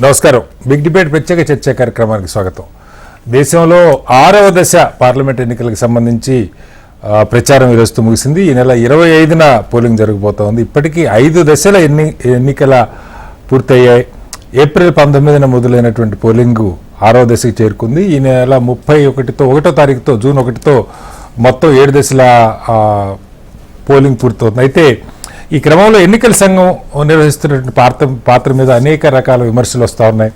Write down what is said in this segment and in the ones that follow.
నమస్కారం. Big debate ప్రత్యేక చర్చ కార్యక్రమానికి స్వాగతం. దేశంలో 6వ దశ పార్లమెంట్ ఎన్నికలకు సంబంధించి ప్రచారం ఈరోజుతో ముగిసింది. ఈ నెల 25న పోలింగ్ జరగబోతోంది. ఇప్పటికీ 5 దశల ఎన్నికల పూర్తయ్యాయి. ఏప్రిల్ 19న మొదలైనటువంటి పోలింగ్ 6వ దశకు చేరుకుంది. ఈ నెల 1వ తారీఖుతో జూన్ 1తో మొత్తం 7 దశల పోలింగ్ పూర్తవుతుంది. అయితే ఈ క్రమంలో ఎన్నికల సంఘం నిర్వహిస్తున్నటువంటి పాత్ర మీద అనేక రకాల విమర్శలు వస్తూ ఉన్నాయి.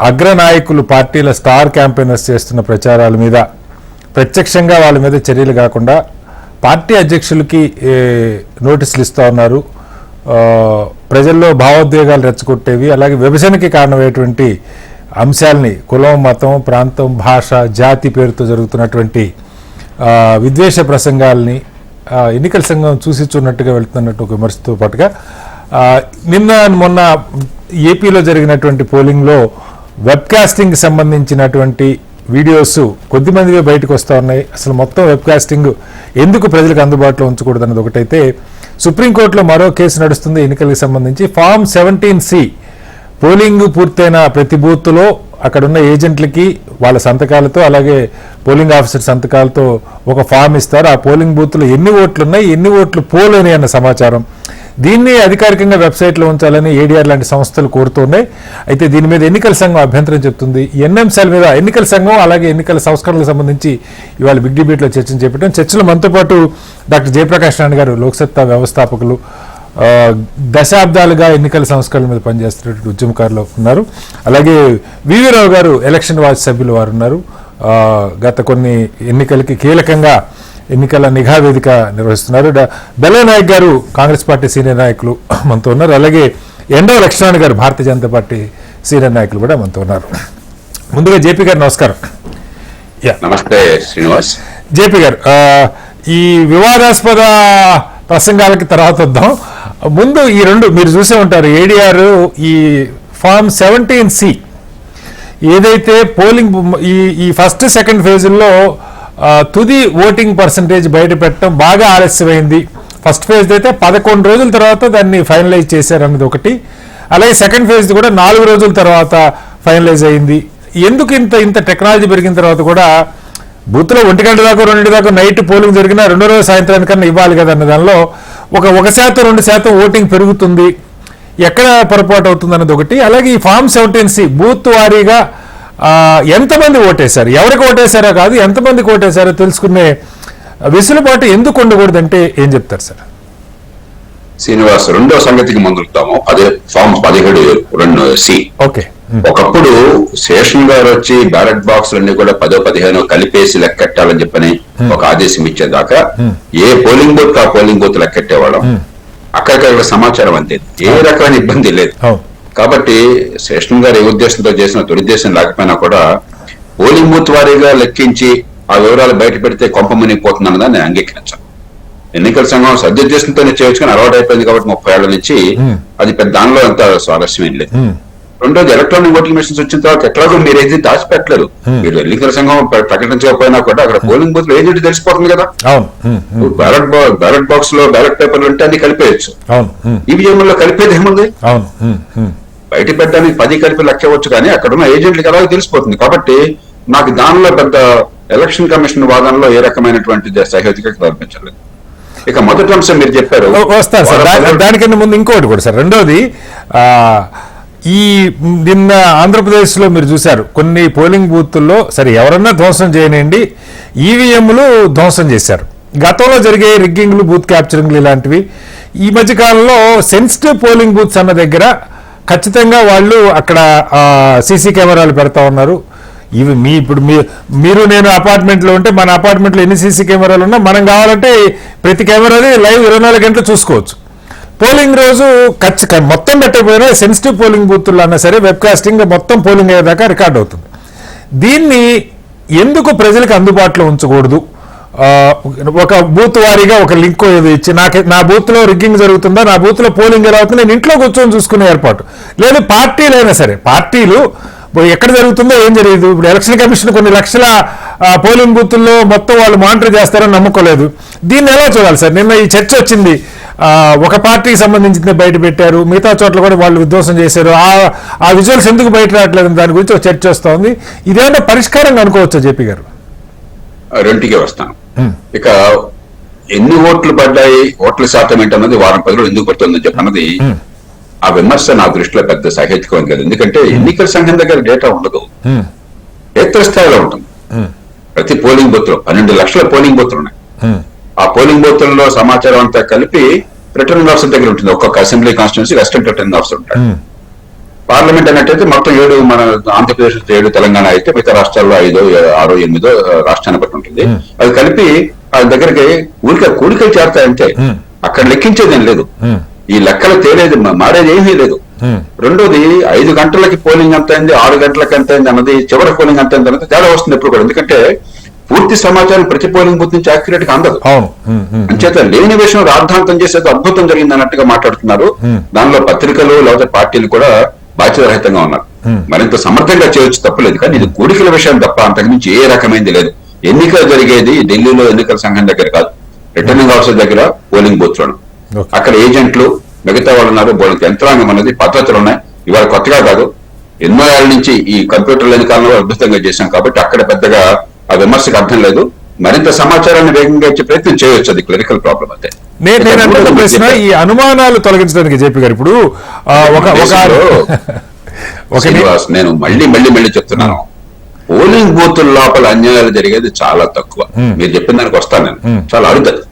అగ్రనాయకులు పార్టీల స్టార్ క్యాంపెయినర్స్ చేస్తున్న ప్రచారాల మీద ప్రత్యక్షంగా వాళ్ళ మీద చర్యలు కాకుండా పార్టీ అధ్యక్షులకి నోటీసులు ఇస్తూ ఉన్నారు. ప్రజల్లో భావోద్వేగాలు రెచ్చగొట్టేవి, అలాగే విభజనకి కారణమయ్యేటువంటి అంశాలని కులం, మతం, ప్రాంతం, భాష, జాతి పేరుతో జరుగుతున్నటువంటి విద్వేష ప్రసంగాల్ని ఎన్నికల సంఘం చూసిచున్నట్టుగా వెళ్తున్నట్టు ఒక విమర్శతో పాటుగా మొన్న ఏపీలో జరిగినటువంటి పోలింగ్లో వెబ్కాస్టింగ్ సంబంధించినటువంటి వీడియోస్ కొద్దిమందివే బయటకు వస్తూ ఉన్నాయి. అసలు మొత్తం వెబ్కాస్టింగ్ ఎందుకు ప్రజలకు అందుబాటులో ఉంచకూడదు అన్నది ఒకటైతే, సుప్రీంకోర్టులో మరో కేసు నడుస్తుంది ఎన్నికలకు సంబంధించి. ఫామ్ 17C పోలింగ్ పూర్తయిన ప్రతి బూత్లో అక్కడున్న ఏజెంట్లకి వాళ్ళ సంతకాలతో, అలాగే పోలింగ్ ఆఫీసర్ సంతకాలతో ఒక ఫామ్ ఇస్తారు. ఆ పోలింగ్ బూత్లో ఎన్ని ఓట్లు ఉన్నాయి, ఎన్ని ఓట్లు పోలేని అన్న సమాచారం. దీన్ని అధికారికంగా వెబ్సైట్లో ఉంచాలని ఏడీఆర్ లాంటి సంస్థలు కోరుతున్నాయి. అయితే దీని మీద ఎన్నికల సంఘం అభ్యంతరం చెప్తుంది. ఎన్ఎంసీల మీద ఎన్నికల సంఘం అలాగే ఎన్నికల సంస్కరణలకు సంబంధించి ఇవాళ బిగ్ డిబేట్లో చర్చను చేపట్టాం. చర్చలో మనతో పాటు డాక్టర్ జయప్రకాష్ నారాయణ గారు, లోక్సత్తా వ్యవస్థాపకులు, దశాబ్దాలుగా ఎన్నికల సంస్కరణల మీద పనిచేస్తున్నటువంటి ఉద్యమకారులు ఉన్నారు. అలాగే వివి రావు గారు, ఎలక్షన్ వాచ్ సభ్యులు వారు ఉన్నారు. గత కొన్ని ఎన్నికలకి కీలకంగా ఎన్నికల నిఘా వేదిక నిర్వహిస్తున్నారు. బెల్ల నాయక్ గారు, కాంగ్రెస్ పార్టీ సీనియర్ నాయకులు మనతో ఉన్నారు. అలాగే ఎండో లక్ష్మణ్ గారు, భారతీయ జనతా పార్టీ సీనియర్ నాయకులు కూడా మనతో ఉన్నారు. ముందుగా జేపీ గారు నమస్కారం. నమస్తే శ్రీనివాస్. జేపీ గారు, ఈ వివాదాస్పద ప్రసంగాలకి తర్వాత వద్దాం. ముందు ఈ రెండు మీరు చూసే ఉంటారు. ఏడీఆర్ ఈ ఫామ్ 17C ఏదైతే పోలింగ్ ఈ ఫస్ట్ సెకండ్ ఫేజ్లో తుది ఓటింగ్ పర్సంటేజ్ బయట పెట్టడం బాగా ఆలస్యమైంది. ఫస్ట్ ఫేజ్ అయితే 11 రోజుల తర్వాత దాన్ని ఫైనలైజ్ చేశారన్నది ఒకటి. అలాగే సెకండ్ ఫేజ్ కూడా 4 రోజుల తర్వాత ఫైనలైజ్ అయింది. ఎందుకు ఇంత టెక్నాలజీ పెరిగిన తర్వాత కూడా బూత్లో 1 గంట దాకా 2 దాకా నైట్ పోలింగ్ జరిగినా 2వ రోజు సాయంత్రానికన్నా ఇవ్వాలి కదా అన్న దానిలో 1% 2% ఓటింగ్ పెరుగుతుంది. ఎక్కడ పొరపాటు అవుతుంది అన్నది ఒకటి. అలాగే ఈ ఫామ్ 17C బూత్ వారీగా ఎంతమంది ఓటేశారు, ఎవరికి ఓటేశారో కాదు ఎంతమందికి ఓటేశారో తెలుసుకునే వెసులుబాటు ఎందుకు ఉండకూడదంటే ఏం చెప్తారు సార్? శ్రీనివాస్, రెండో సంగతికి ముందుతాము. Form 17(2)C. ఓకే. ఒకప్పుడు శేషన్ గారు వచ్చి బ్యాలెట్ బాక్స్ అన్ని కూడా 10, 15 కలిపేసి లెక్కెట్టాలని చెప్పని ఒక ఆదేశం ఇచ్చేదాకా ఏ పోలింగ్ బూత్ ఆ పోలింగ్ బూత్ లెక్కెట్టేవాళ్ళం. అక్కడికక్కడ సమాచారం అంతే, ఏ రకమైన ఇబ్బంది లేదు. కాబట్టి శేషన్ గారు ఏ ఉద్దేశంతో చేసిన దురుద్దేశం లేకపోయినా కూడా పోలింగ్ బూత్ వారీగా లెక్కించి ఆ వివరాలు బయట పెడితే కొంప మునిగిపోతుంది అన్నదాన్ని నేను అంగీకరించాను. ఎన్నికల సంఘం సదుద్దేశంతోనే చేయొచ్చు, కానీ అలవాటు అయిపోయింది కాబట్టి 30 ఏళ్ల నుంచి అది పెద్ద దానిలో అంత స్వారస్యం ఏం లేదు. రెండోది, ఎలక్ట్రానిక్ ఓటింగ్ మెషిన్స్ వచ్చిన తర్వాత ఎట్లాగో మీరు ఏది దాచిపెట్టలేదు. మీరు ఎన్నికల సంఘం ప్రకటించకపోయినా కూడా అక్కడ పోలింగ్ బూత్ లో ఏజెంట్ తెలిసిపోతుంది కదా. బ్యాలెట్ బాక్స్ లో బ్యాలెట్ పేపర్లు ఉంటే అన్ని కలిపేయచ్చు. ఈవీఎం లో కలిపేది ఏముంది? బయట పెట్టడానికి 10 కలిపి లెక్కవచ్చు, కానీ అక్కడ ఉన్న ఏజెంట్లకి అలాగే తెలిసిపోతుంది. కాబట్టి నాకు దానిలో పెద్ద ఎలక్షన్ కమిషన్ వాదనలో ఏ రకమైనటువంటి సహేతుకత కనిపించలేదు. ఇక మొదటి అంశం మీరు చెప్పారు, వస్తారు సార్. దానికన్నా ముందు ఇంకోటి కూడా సార్. రెండోది, ఈ నిన్న ఆంధ్రప్రదేశ్లో మీరు చూశారు కొన్ని పోలింగ్ బూత్ల్లో, సరే ఎవరన్నా ధ్వంసం చేయనండి, ఈవీఎంలు ధ్వంసం చేశారు. గతంలో జరిగే రిగ్గింగ్లు, బూత్ క్యాప్చరింగ్లు ఇలాంటివి. ఈ మధ్యకాలంలో సెన్సిటివ్ పోలింగ్ బూత్స్ అన్న దగ్గర ఖచ్చితంగా వాళ్ళు అక్కడ సీసీ కెమెరాలు పెడతా ఉన్నారు. ఇవి ఇప్పుడు మీరు నేను అపార్ట్మెంట్లో ఉంటే మన అపార్ట్మెంట్లో ఎన్ని సీసీ కెమెరాలు ఉన్నా మనం కావాలంటే ప్రతి కెమెరాని లైవ్ 24 గంటలు చూసుకోవచ్చు. పోలింగ్ రోజు ఖచ్చితంగా మొత్తం పెట్టకపోయినా సెన్సిటివ్ పోలింగ్ బూత్లు అన్నా సరే వెబ్కాస్టింగ్ మొత్తం పోలింగ్ అయ్యేదాకా రికార్డ్ అవుతుంది. దీన్ని ఎందుకు ప్రజలకు అందుబాటులో ఉంచకూడదు? ఒక బూత్ వారీగా ఒక లింక్ ఏదో ఇచ్చి నా బూత్లో రిగ్గింగ్ జరుగుతుందా, నా బూత్లో పోలింగ్ ఎలా అవుతుంది, నేను ఇంట్లో కూర్చొని చూసుకునే ఏర్పాటు లేదు. పార్టీలైనా సరే, పార్టీలు ఎక్కడ జరుగుతుందో ఏం జరిగింది. ఇప్పుడు ఎలక్షన్ కమిషన్ కొన్ని లక్షల పోలింగ్ బూతుల్లో మొత్తం వాళ్ళు మానిటర్ చేస్తారని నమ్మకోలేదు. దీన్ని ఎలా చూడాలి సార్? నిన్న ఈ చర్చ వచ్చింది, ఒక పార్టీకి సంబంధించింది బయట పెట్టారు, మిగతా చోట్ల కూడా వాళ్ళు విధ్వంసం చేశారు, ఆ విజువల్స్ ఎందుకు బయట రావట్లేదు దాని గురించి ఒక చర్చ వస్తూ ఉంది. ఇదేమన్నా పరిష్కారంగా అనుకోవచ్చా జేపీ గారు? రెండుకే వస్తాను. ఇక ఎన్ని ఓట్లు పడ్డాయి, ఓట్ల శాతం ఏంటన్నది వారం 10 రోజులు ఎందుకు పడుతుందని చెప్పన్నది ఆ విమర్శ నా దృష్టిలో పెద్ద సహేతుకం కాదు. ఎందుకంటే ఎన్నికల సంఘం దగ్గర డేటా ఉండదు, క్షేత్రస్థాయిలో ఉంటుంది. ప్రతి పోలింగ్ బూత్ లో 12 లక్షల పోలింగ్ బూత్లు ఉన్నాయి. ఆ పోలింగ్ బూత్లలో సమాచారం అంతా కలిపి రిటర్నింగ్ ఆఫీసర్ దగ్గర ఉంటుంది. ఒక్కొక్క assembly constituency assistant returning officer ఉంటాడు. పార్లమెంట్ అన్నట్టయితే మొత్తం 7, మన ఆంధ్రప్రదేశ్ 7, తెలంగాణ అయితే మిగతా రాష్ట్రాల్లో 5, 6, 8 రాష్ట్రాన్ని బట్టి ఉంటుంది. అది కలిపి ఆ దగ్గరికి కూడికలు చేరతాయంటే అక్కడ లెక్కించేదేం లేదు. ఈ లెక్కలు తేలేదు, మారేది ఏమీ లేదు. రెండోది 5 గంటలకి పోలింగ్ ఎంత అయింది, 6 గంటలకి ఎంత అయింది అన్నది, చివరి పోలింగ్ ఎంత అయింది అన్నది తేడా వస్తుంది ఎప్పుడు కూడా. ఎందుకంటే పూర్తి సమాచారం ప్రతి పోలింగ్ బూత్ నుంచి యాక్యురేట్ గా అందదు. అంచేత లేని విషయం రాద్ధాంతం చేసేది అద్భుతం జరిగింది అన్నట్టుగా మాట్లాడుతున్నారు. దానిలో పత్రికలు లేకపోతే పార్టీలు కూడా బాధ్యతారహితంగా ఉన్నారు. మరింత సమర్థంగా చేయొచ్చు, తప్పలేదు. కానీ ఇది కూడికల విషయం తప్ప అంతకుమించి ఏ రకమైనది లేదు. ఎన్నికలు జరిగేది ఢిల్లీలో ఎన్నికల సంఘం దగ్గర కాదు, రిటర్నింగ్ ఆఫీసర్ దగ్గర పోలింగ్ బూత్ లోను. అక్కడ ఏజెంట్లు మిగతా వాళ్ళు ఉన్నారు, బోళ్ళకి యంత్రాంగం అనేది పద్ధతులు ఉన్నాయి. ఇవాళ కొత్తగా కాదు, ఎన్నో ఏళ్ల నుంచి ఈ కంప్యూటర్ల ఎన్నికల్లో అద్భుతంగా చేశాం కాబట్టి అక్కడ పెద్దగా ఆ విమర్శకు అర్థం లేదు. మరింత సమాచారాన్ని వేగంగా ఇచ్చే ప్రయత్నం చేయొచ్చు, అది క్లరికల్ ప్రాబ్లం అంతే. ప్రశ్న ఈ అనుమానాలు తొలగించడానికి జేపీ గారు ఇప్పుడు నేను మళ్ళీ చెప్తున్నాను, పోలింగ్ బూత్ లోపల అన్యాయాలు జరిగేది చాలా తక్కువ. మీరు చెప్పిన దానికి వస్తాను నేను, చాలా అరుదది.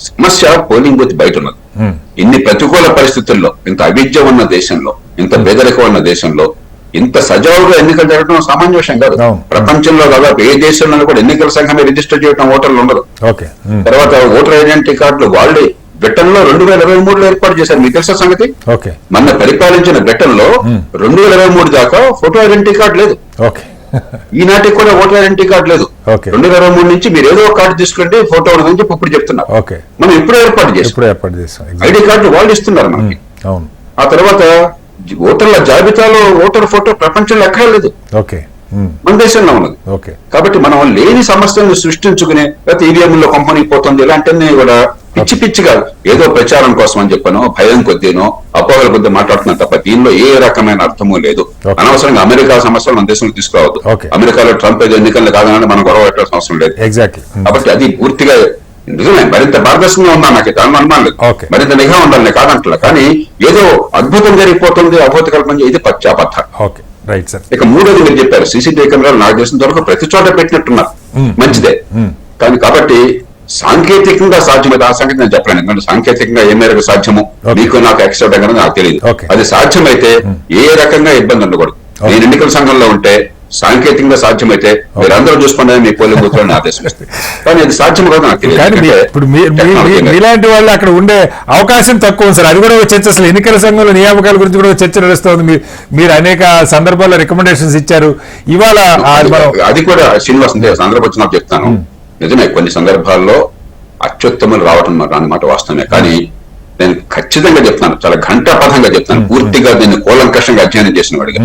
సమస్య పోలింగ్ బూత్ బయట ఉన్నది. ఇన్ని ప్రతికూల పరిస్థితుల్లో, ఇంత అవిద్య ఉన్న దేశంలో, ఇంత పేదరికం ఉన్న దేశంలో ఇంత సజావుగా ఎన్నికలు జరగడం సామాన్య విషయం కాదు. ప్రపంచంలో దాదాపు ఏ దేశంలో కూడా ఎన్నికల సంఘమే రిజిస్టర్ చేయడం ఓటర్లు ఉండదు. తర్వాత ఓటర్ ఐడెంటిటీ కార్డులు వాళ్ళే బ్రిటన్ లో 2023లో ఏర్పాటు చేశారు. మీకు తెలుసా సంగతి? మన పరిపాలించిన బ్రిటన్ లో 2023 దాకా ఫోటో ఐడెంటిటీ కార్డు లేదు. ఈనాటికి కూడా ఓటర్ ఐడెంటిటీ కార్డు లేదు. 2023 నుంచి మీరు ఏదో కార్డు తీసుకుంటే ఫోటో ఉన్నదని చెప్పి ఇప్పుడు చెప్తున్నారు. మనం ఇప్పుడు ఏర్పాటు చేస్తాం, ఐడి కార్డు వాళ్ళు ఇస్తున్నారు మనకి. ఆ తర్వాత ఓటర్ల జాబితాలో ఓటర్ ఫోటో ప్రపంచంలో ఎక్కడా లేదు, మన దేశంలో ఉన్నది. కాబట్టి మనం లేని సమస్యలను సృష్టించుకునే లేకపోతే ఈవీఎంలో కంపెనీ పోతుంది ఇలాంటివన్నీ కూడా పిచ్చిగా ఏదో ప్రచారం కోసం అని చెప్పాను, భయం కొద్దీనో అపోహల కొద్దీ మాట్లాడుతున్నాను తప్ప దీనిలో ఏ రకమైన అర్థమూ లేదు. అనవసరంగా అమెరికా సమస్యలు మన దేశంలో తీసుకురావద్దు. అమెరికాలో ట్రంప్ ఏదో ఎన్నికలు కాదని మనం గొడవ పెట్టాల్సిన అవసరం లేదు. కాబట్టి అది పూర్తిగా నిజమే, మరింత పారదర్శకంగా ఉందా నాకు దాని అనుమానం లేదు. మరింత నిఘా ఉండాలి కాదంటలే, కానీ ఏదో అద్భుతం జరిగిపోతుంది, అభూత కల్పన ఇది పచ్చాబద్ధ. ఇక మూడోది మీరు చెప్పారు, సీసీటీవీ కెమెరాలు నాకు తెలిసిన వరకు ప్రతి చోట పెట్టినట్టున్నారు, మంచిదే. కానీ కాబట్టి సాంకేతికంగా సాధ్యమైతే ఆ సంగతి నేను చెప్పలేను. ఎందుకంటే సాంకేతికంగా ఏ మేరకు సాధ్యమో మీకు నాకు ఎక్స్ట్రా అనేది నాకు తెలియదు. అది సాధ్యమైతే ఏ రకంగా ఇబ్బంది ఉండకూడదు. నేను ఎన్నికల సంఘంలో ఉంటే సాంకేతికంగా సాధ్యమైతే మీరందరూ చూసుకునే మీ పోలింగ్ బూత్ లో ఆదేశిస్తుంది. కానీ అది సాధ్యం కాదు నాకు తెలియదు. ఇప్పుడు మీలాంటి వాళ్ళు అక్కడ ఉండే అవకాశం తక్కువ సార్. అది కూడా చర్చ, అసలు ఎన్నికల సంఘంలో నియామకాల గురించి కూడా చర్చ నడుస్తుంది. మీరు అనేక సందర్భాల్లో రికమెండేషన్స్ ఇచ్చారు. ఇవాళ అది కూడా శ్రీనివాస్ సందర్భం వచ్చినప్పుడు చెప్తాను. నిజమే, కొన్ని సందర్భాల్లో అత్యుత్తములు రావటం రానిమాట వాస్తవమే. కానీ నేను ఖచ్చితంగా చెప్తాను, చాలా ఘంటాపథంగా చెప్తాను, పూర్తిగా దీన్ని కూలంకషంగా అధ్యయనం చేసిన వాడిగా.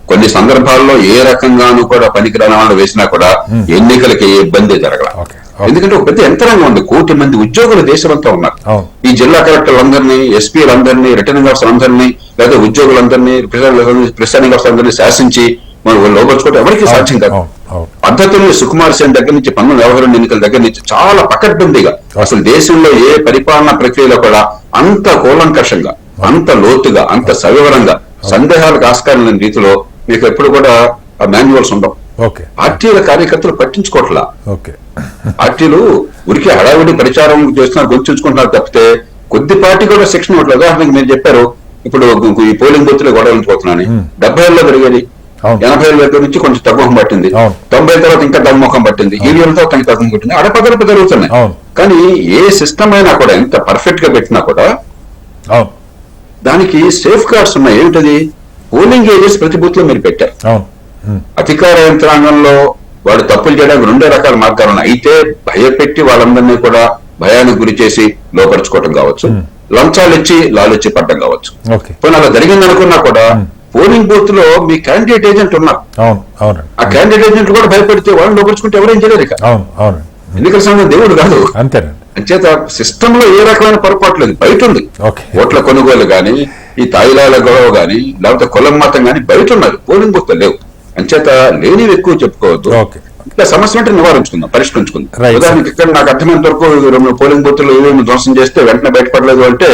కొన్ని సందర్భాల్లో ఏ రకంగానూ కూడా పనికిరాని వాళ్ళు వేసినా కూడా ఎన్నికలకి ఏ ఇబ్బంది జరగల. ఎందుకంటే ఒక పెద్ద యంత్రాంగం ఉంది, 1 కోటి మంది ఉద్యోగులు దేశమంతా ఉన్నారు. ఈ జిల్లా కలెక్టర్లందరినీ, ఎస్పీలందరినీ, రిటర్నింగ్ ఆఫీసర్ అందరినీ, లేదా ఉద్యోగులందరినీ, ప్రిసైడింగ్ ఆఫీసర్ అందరినీ శాసించి మనం లోపరుచుకోవడం ఎవరికి సాధ్యం కాదు. పద్ధతుల్ని సుకుమార్ సేన్ దగ్గర నుంచి 1952 ఎన్నికల దగ్గర నుంచి చాలా పకడ్బందీగా, అసలు దేశంలో ఏ పరిపాలనా ప్రక్రియలో కూడా అంత కూలంకషంగా, అంత లోతుగా, అంత సవివరంగా, సందేహాలకు ఆస్కారం లేని రీతిలో మీకు ఎప్పుడు కూడా మాన్యువల్స్ ఉండవు. పార్టీల కార్యకర్తలు పట్టించుకోవట్లా. పార్టీలు ఉరికి హడావిడి ప్రచారం చేస్తున్నారు, గుర్తుంచుకుంటున్నారు తప్పితే కొద్దిపాటి కూడా శిక్షణ ఇవ్వట్లేదు. ఉదాహరణకి మీరు చెప్పారు, ఇప్పుడు ఈ పోలింగ్ బూత్ లో గొడవలు పోతున్నాను. 70 పెరిగేది, 80 దగ్గర నుంచి కొంచెం తగ్గుముఖం పట్టింది, 90 తర్వాత ఇంకా తగ్గుముఖం పట్టింది, 20 తర్వాత తగ్గుముఖం పట్టింది, అడపదడప జరుగుతున్నాయి. కానీ ఏ సిస్టమ్ అయినా కూడా ఎంత పర్ఫెక్ట్ గా పెట్టినా కూడా దానికి సేఫ్ గార్డ్స్ ఉన్నాయి. ఏమిటది? పోలింగ్ ఏజెంట్స్ ప్రతి బూత్ లో మీరు పెట్టారు. అధికార యంత్రాంగంలో వాడు తప్పులు చేయడానికి 2 రకాల మార్గాలు ఉన్నాయి. అయితే భయపెట్టి వాళ్ళందరినీ కూడా భయానికి గురి చేసి లోపరుచుకోవటం కావచ్చు, లంచాలు ఇచ్చి లాలిచ్చి పడ్డం కావచ్చు. పోనీ అలా జరిగిందనుకున్నా కూడా పోలింగ్ బూత్ లో మీ క్యాండిడేట్ ఏజెంట్ ఉన్నారు. అవును అవునండి. ఆ క్యాండిడేట్ ఏజెంట్ కూడా భయపడితే వాళ్ళని లోపరుచుకుంటే ఎవరేం చేయలేరు. ఇక అవును అవునండి. ఎన్నికల సంఘం దేవుడు కాదు. అంతేనండి. అంచేత సిస్టమ్ లో ఏ రకమైన పొరపాటు లేదు, బయట ఉంది. ఓకే. ఓట్ల కొనుగోలు గాని, ఈ తాయిలాల గొడవ గాని, లేకపోతే కులం మతం గాని బయట ఉన్నారు, పోలింగ్ బూత్ లేవు. అంచేత లేనివి ఎక్కువ చెప్పుకోవద్దు. ఓకే. ఇట్లా సమస్య అంటే నివారించుకుందాం, పరిష్కరించుకుందాం. Right. ఉదాహరణకి ఇక్కడ నాకు అర్థమైనంత వరకు 2 పోలింగ్ బూత్లు ఏమేమి ధ్వంసం చేస్తే వెంటనే బయటపడలేదు అంటే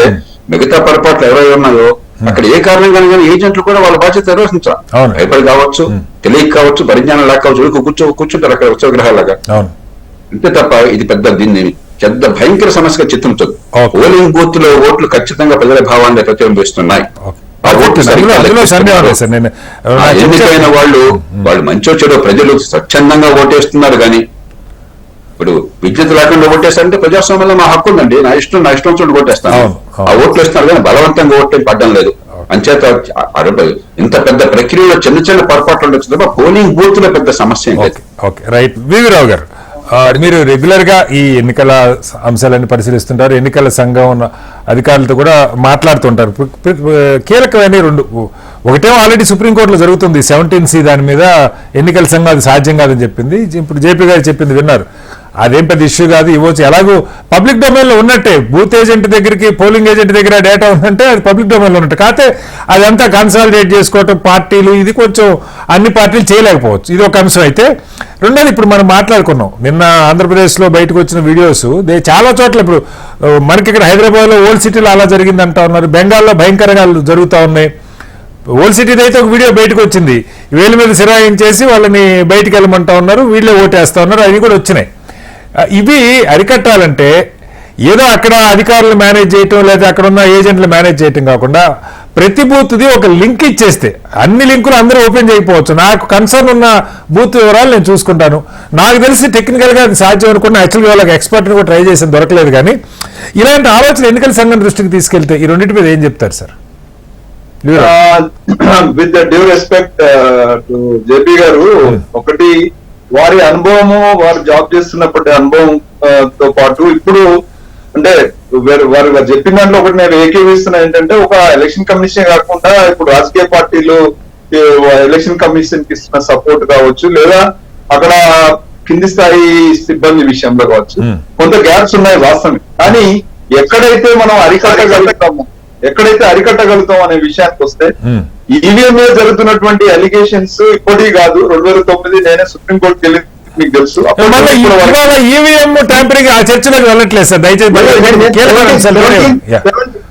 మిగతా పొరపాట్లు ఎవరైనా ఉన్నాయో అక్కడ ఏ కారణంగా కానీ ఏజెంట్లు కూడా వాళ్ళ బాధ్యత నిర్వహించాలి. అవును. భయపడి కావచ్చు, తెలియక కావచ్చు, పరిజ్ఞానం లేక కావచ్చు, కూర్చుంటారు అక్కడ ఉత్సవగ్రహాలాగా. అవును. అంతే తప్ప ఇది దీన్ని పెద్ద భయంకర సమస్యగా చిత్రించదు. Okay. పోలింగ్ బూత్ లో ఓట్లు ఖచ్చితంగా ప్రజల భావాన్ని ప్రతిబింబిస్తున్నాయి. ఆ ఓట్లు సరిగ్గా అందులో సందేహం లేదు సార్. నేను ఎన్నికైన వాళ్ళు మంచో చెడో ప్రజలు స్వచ్ఛందంగా ఓటేస్తున్నారు. కానీ ఇప్పుడు విద్యుత్ లేకుండా ఓటేస్తారంటే ప్రజాస్వామ్యంలో మా హక్కు ఉందండి, నా ఇష్టం చోటు ఓటేస్తాను. అవును, అవును. ఆ ఓట్లు వేస్తున్నారు కానీ బలవంతంగా ఓట్లు పడ్డం లేదు. అంచేత ఇంత పెద్ద ప్రక్రియలో చిన్న చిన్న పొరపాట్లు ఉండొచ్చు తప్ప పోలింగ్ బూత్ లో పెద్ద సమస్య ఏం లేదు. Okay right. వివి రావు గారు, మీరు రెగ్యులర్ గా ఈ ఎన్నికల అంశాలన్నీ పరిశీలిస్తుంటారు, ఎన్నికల సంఘం ఉన్న అధికారులతో కూడా మాట్లాడుతుంటారు. కీలకమైన 2, ఒకటేమో ఆల్రెడీ సుప్రీంకోర్టులో జరుగుతుంది 17C, దాని మీద ఎన్నికల సంఘం అది సాధ్యం కాదని చెప్పింది. ఇప్పుడు జేపీ గారు చెప్పింది విన్నారు, అదేం పెద్ద ఇష్యూ కాదు, ఇవ్వచ్చు. ఎలాగో పబ్లిక్ డొమైన్ లో ఉన్నట్టే, బూత్ ఏజెంట్ దగ్గరికి పోలింగ్ ఏజెంట్ దగ్గర డేటా ఉందంటే అది పబ్లిక్ డొమైన్ లో ఉన్నట్టు. కాకపోతే అదంతా కన్సాలిడేట్ చేసుకోవటం పార్టీలు, ఇది కొంచెం అన్ని పార్టీలు చేయలేకపోవచ్చు. ఇది ఒక అంశం. అయితే రెండోది, ఇప్పుడు మనం మాట్లాడుకున్నాం నిన్న ఆంధ్రప్రదేశ్లో బయటకు వచ్చిన వీడియోస్, చాలా చోట్ల ఇప్పుడు మనకి ఇక్కడ హైదరాబాద్లో ఓల్డ్ సిటీలో అలా జరిగింది అంటా ఉన్నారు, బెంగాల్లో భయంకరంగా జరుగుతూ ఉన్నాయి. ఓల్డ్ సిటీది అయితే ఒక వీడియో బయటకు వచ్చింది, వేల మీద సిరాయించేసి వాళ్ళని బయటికి వెళ్ళమంటా ఉన్నారు, వీళ్ళే ఓటేస్తా ఉన్నారు, అవి కూడా వచ్చినాయి. ఇవి అరికట్టాలంటే ఏదో అక్కడ అధికారులు మేనేజ్ చేయటం లేదా అక్కడ ఉన్న ఏజెంట్లు మేనేజ్ చేయటం కాకుండా ప్రతి బూత్ది ఒక లింక్ ఇచ్చేస్తే, అన్ని లింకులు అందరూ ఓపెన్ చేయకపోవచ్చు, నాకు కన్సర్న్ ఉన్న బూత్ వివరాలు నేను చూసుకుంటాను. నాకు తెలిసి టెక్నికల్గా అది సాధ్యం అనుకున్న, యాక్చువల్గా వాళ్ళకి ఎక్స్పర్ట్ని కూడా ట్రై చేసి దొరకలేదు. కానీ ఇలాంటి ఆలోచన ఎన్నికల సంఘం దృష్టికి తీసుకెళ్తే ఈ రెండింటి మీద ఏం చెప్తారు sir? With the due respect to JP గారు, ఒకటి వారి అనుభవము, వారు జాబ్ చేస్తున్నప్పటి అనుభవం తో పాటు ఇప్పుడు అంటే వారు చెప్పిన దాంట్లో ఒకటి నేను ఏకీవిస్తున్నా ఏంటంటే, ఒక ఎలక్షన్ కమిషన్ కాకుండా ఇప్పుడు రాజకీయ పార్టీలు ఎలక్షన్ కమిషన్ కి ఇస్తున్న సపోర్ట్ కావచ్చు, లేదా అక్కడ కింది స్థాయి సిబ్బంది విషయంలో కావచ్చు, కొంత గ్యాప్స్ ఉన్నాయి వాస్తవమే. కానీ ఎక్కడైతే మనం అరికట్టగలుగుతాం అనే విషయానికి వస్తే, ఈవీఎం మీద జరుగుతున్నటువంటి అలిగేషన్స్ ఇప్పటికీ కాదు, 2009 నేనే సుప్రీంకోర్టుకి వెళ్ళి మీకు తెలుసు. ఈవీఎం ట్యాంపరింగ్ ఆ చర్చలకు వెళ్ళట్లేదు సార్, దయచేసి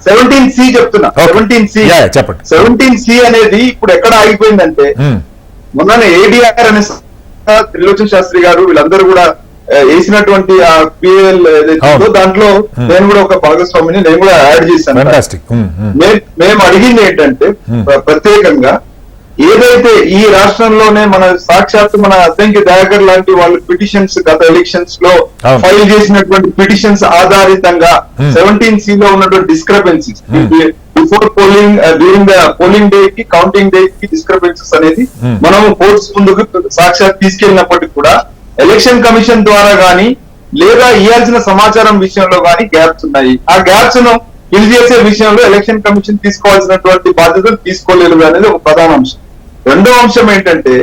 17C చెప్తున్నా. 17C అనేది ఇప్పుడు ఎక్కడ ఆగిపోయిందంటే, మొన్ననే ఏడీఆర్ అనే త్రిలోచన్ శాస్త్రి గారు వీళ్ళందరూ కూడా వేసినటువంటి ఆ పిఎల్ ఏదైతే దాంట్లో నేను కూడా ఒక భాగస్వామిని నేను కూడా యాడ్ చేశాను. మేము అడిగింది ఏంటంటే, ప్రత్యేకంగా ఏదైతే ఈ రాష్ట్రంలోనే మన సాక్షాత్తు మన అద్దంకి దయాకర్ లాంటి వాళ్ళు పిటిషన్స్ గత ఎలక్షన్స్ లో ఫైల్ చేసినటువంటి పిటిషన్స్ ఆధారితంగా 17C లో ఉన్నటువంటి discrepancies before polling, during the polling day కి కౌంటింగ్ డే కి డిస్క్రపెన్సీస్ అనేది మనం కోర్ట్స్ ముందుకు సాక్షాత్ తీసుకెళ్ళినప్పటికీ కూడా ఎలక్షన్ కమిషన్ ద్వారా గానీ లేదా ఇవ్వాల్సిన సమాచారం విషయంలో గానీ గ్యాప్స్ ఉన్నాయి. ఆ గ్యాప్స్ ను ఫిల్ చేసే విషయంలో ఎలక్షన్ కమిషన్ తీసుకోవాల్సినటువంటి బాధ్యతలు తీసుకోలేదు అనేది ఒక ప్రధాన అంశం. రెండో అంశం ఏంటంటే,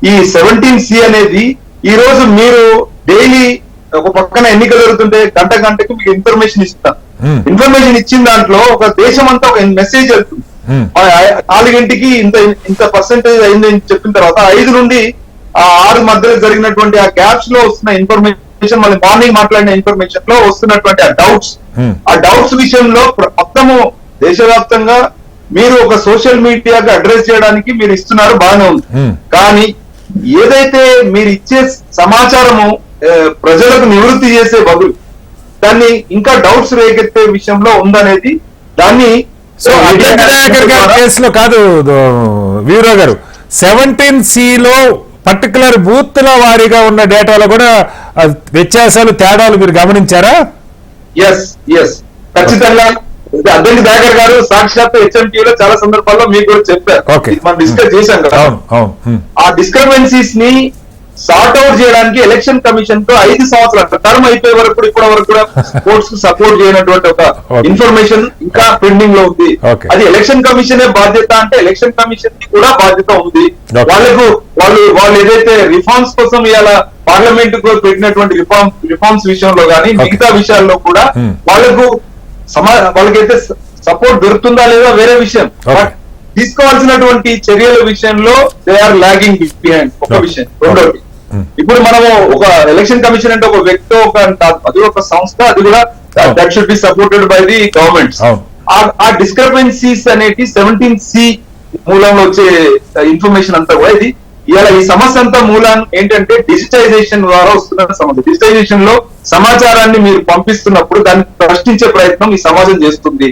ఈ 17C అనేది ఈ రోజు మీరు డైలీ ఒక పక్కన ఎన్నికలు జరుగుతుంటే గంటకు మీకు ఇన్ఫర్మేషన్ ఇస్తాం. ఇన్ఫర్మేషన్ ఇచ్చిన దాంట్లో ఒక దేశం అంతా ఒక మెసేజ్ వెళ్తుంది. 4 గంటకి ఇంత పర్సెంటేజ్ అయిందని చెప్పిన తర్వాత 5 నుండి 6 మధ్యలో జరిగినటువంటి ఆ గ్యాప్స్ లో వస్తున్న ఇన్ఫర్మేషన్, మళ్ళీ మార్నింగ్ మాట్లాడిన ఇన్ఫర్మేషన్ లో వస్తున్నటువంటి ఆ డౌట్స్ విషయంలో మొత్తము దేశవ్యాప్తంగా మీరు ఒక సోషల్ మీడియాకి అడ్రస్ చేయడానికి మీరు ఇస్తున్నారు, బాగానే ఉంది. కానీ ఏదైతే మీరు ఇచ్చే సమాచారము ప్రజలకు నివృత్తి చేసే బదులు దాన్ని ఇంకా డౌట్స్ రేకెత్తే విషయంలో ఉందనేది దాన్ని కేసులో కాదు వీరరావు గారు, 17C లో పర్టికులర్ బూత్ల వారీగా ఉన్న డేటాలో కూడా వ్యత్యాసాలు, తేడాలు మీరు గమనించారా? ఎస్ ఖచ్చితంగా. అద్దంకి దయాకర్ గారు సాక్షాత్ హెచ్ఎంటీలో చాలా సందర్భాల్లో మీకు కూడా చెప్పారు, మనం డిస్కస్ చేశాం కదా. ఆ డిస్క్రపెన్సీస్ ని సార్ట్ అవుట్ చేయడానికి ఎలక్షన్ కమిషన్ తో 5 సంవత్సరాలు టర్మ్ అయిపోయే వరకు ఇప్పటి వరకు కూడా స్పోర్ట్స్ కు సపోర్ట్ చేయనటువంటి ఒక ఇన్ఫర్మేషన్ ఇంకా పెండింగ్ లో ఉంది. అది ఎలక్షన్ కమిషనే బాధ్యత అంటే ఎలక్షన్ కమిషన్ కి కూడా బాధ్యత ఉంది. వాళ్ళు ఏదైతే రిఫార్మ్స్ కోసం ఇవాళ పార్లమెంట్ కు పెట్టినటువంటి రిఫార్మ్స్ విషయంలో కానీ మిగతా విషయాల్లో కూడా వాళ్ళకైతే సపోర్ట్ దొరుకుతుందా లేదా వేరే విషయం. తీసుకోవాల్సినటువంటి చర్యల విషయంలో దే ఆర్ లాగింగ్ బిహైండ్. ఒక విషయం. రెండోది, ఇప్పుడు మనము ఒక ఎలక్షన్ కమిషన్ అంటే ఒక వ్యక్తి అది ఒక సంస్థ, అది కూడా that should be supported by the governments. ఆ డిస్క్రిపెన్సీస్ అనేటి 17C మూలంలో వచ్చే ఇన్ఫర్మేషన్ అంతా కూడా ఇది ఇవాళ ఈ సమస్య అంతా మూలం ఏంటంటే డిజిటైజేషన్ ద్వారా వస్తున్న సమస్య. డిజిటైజేషన్ లో సమాచారాన్ని మీరు పంపిస్తున్నప్పుడు దాన్ని ప్రశ్నించే ప్రయత్నం ఈ సమాజం చేస్తుంది.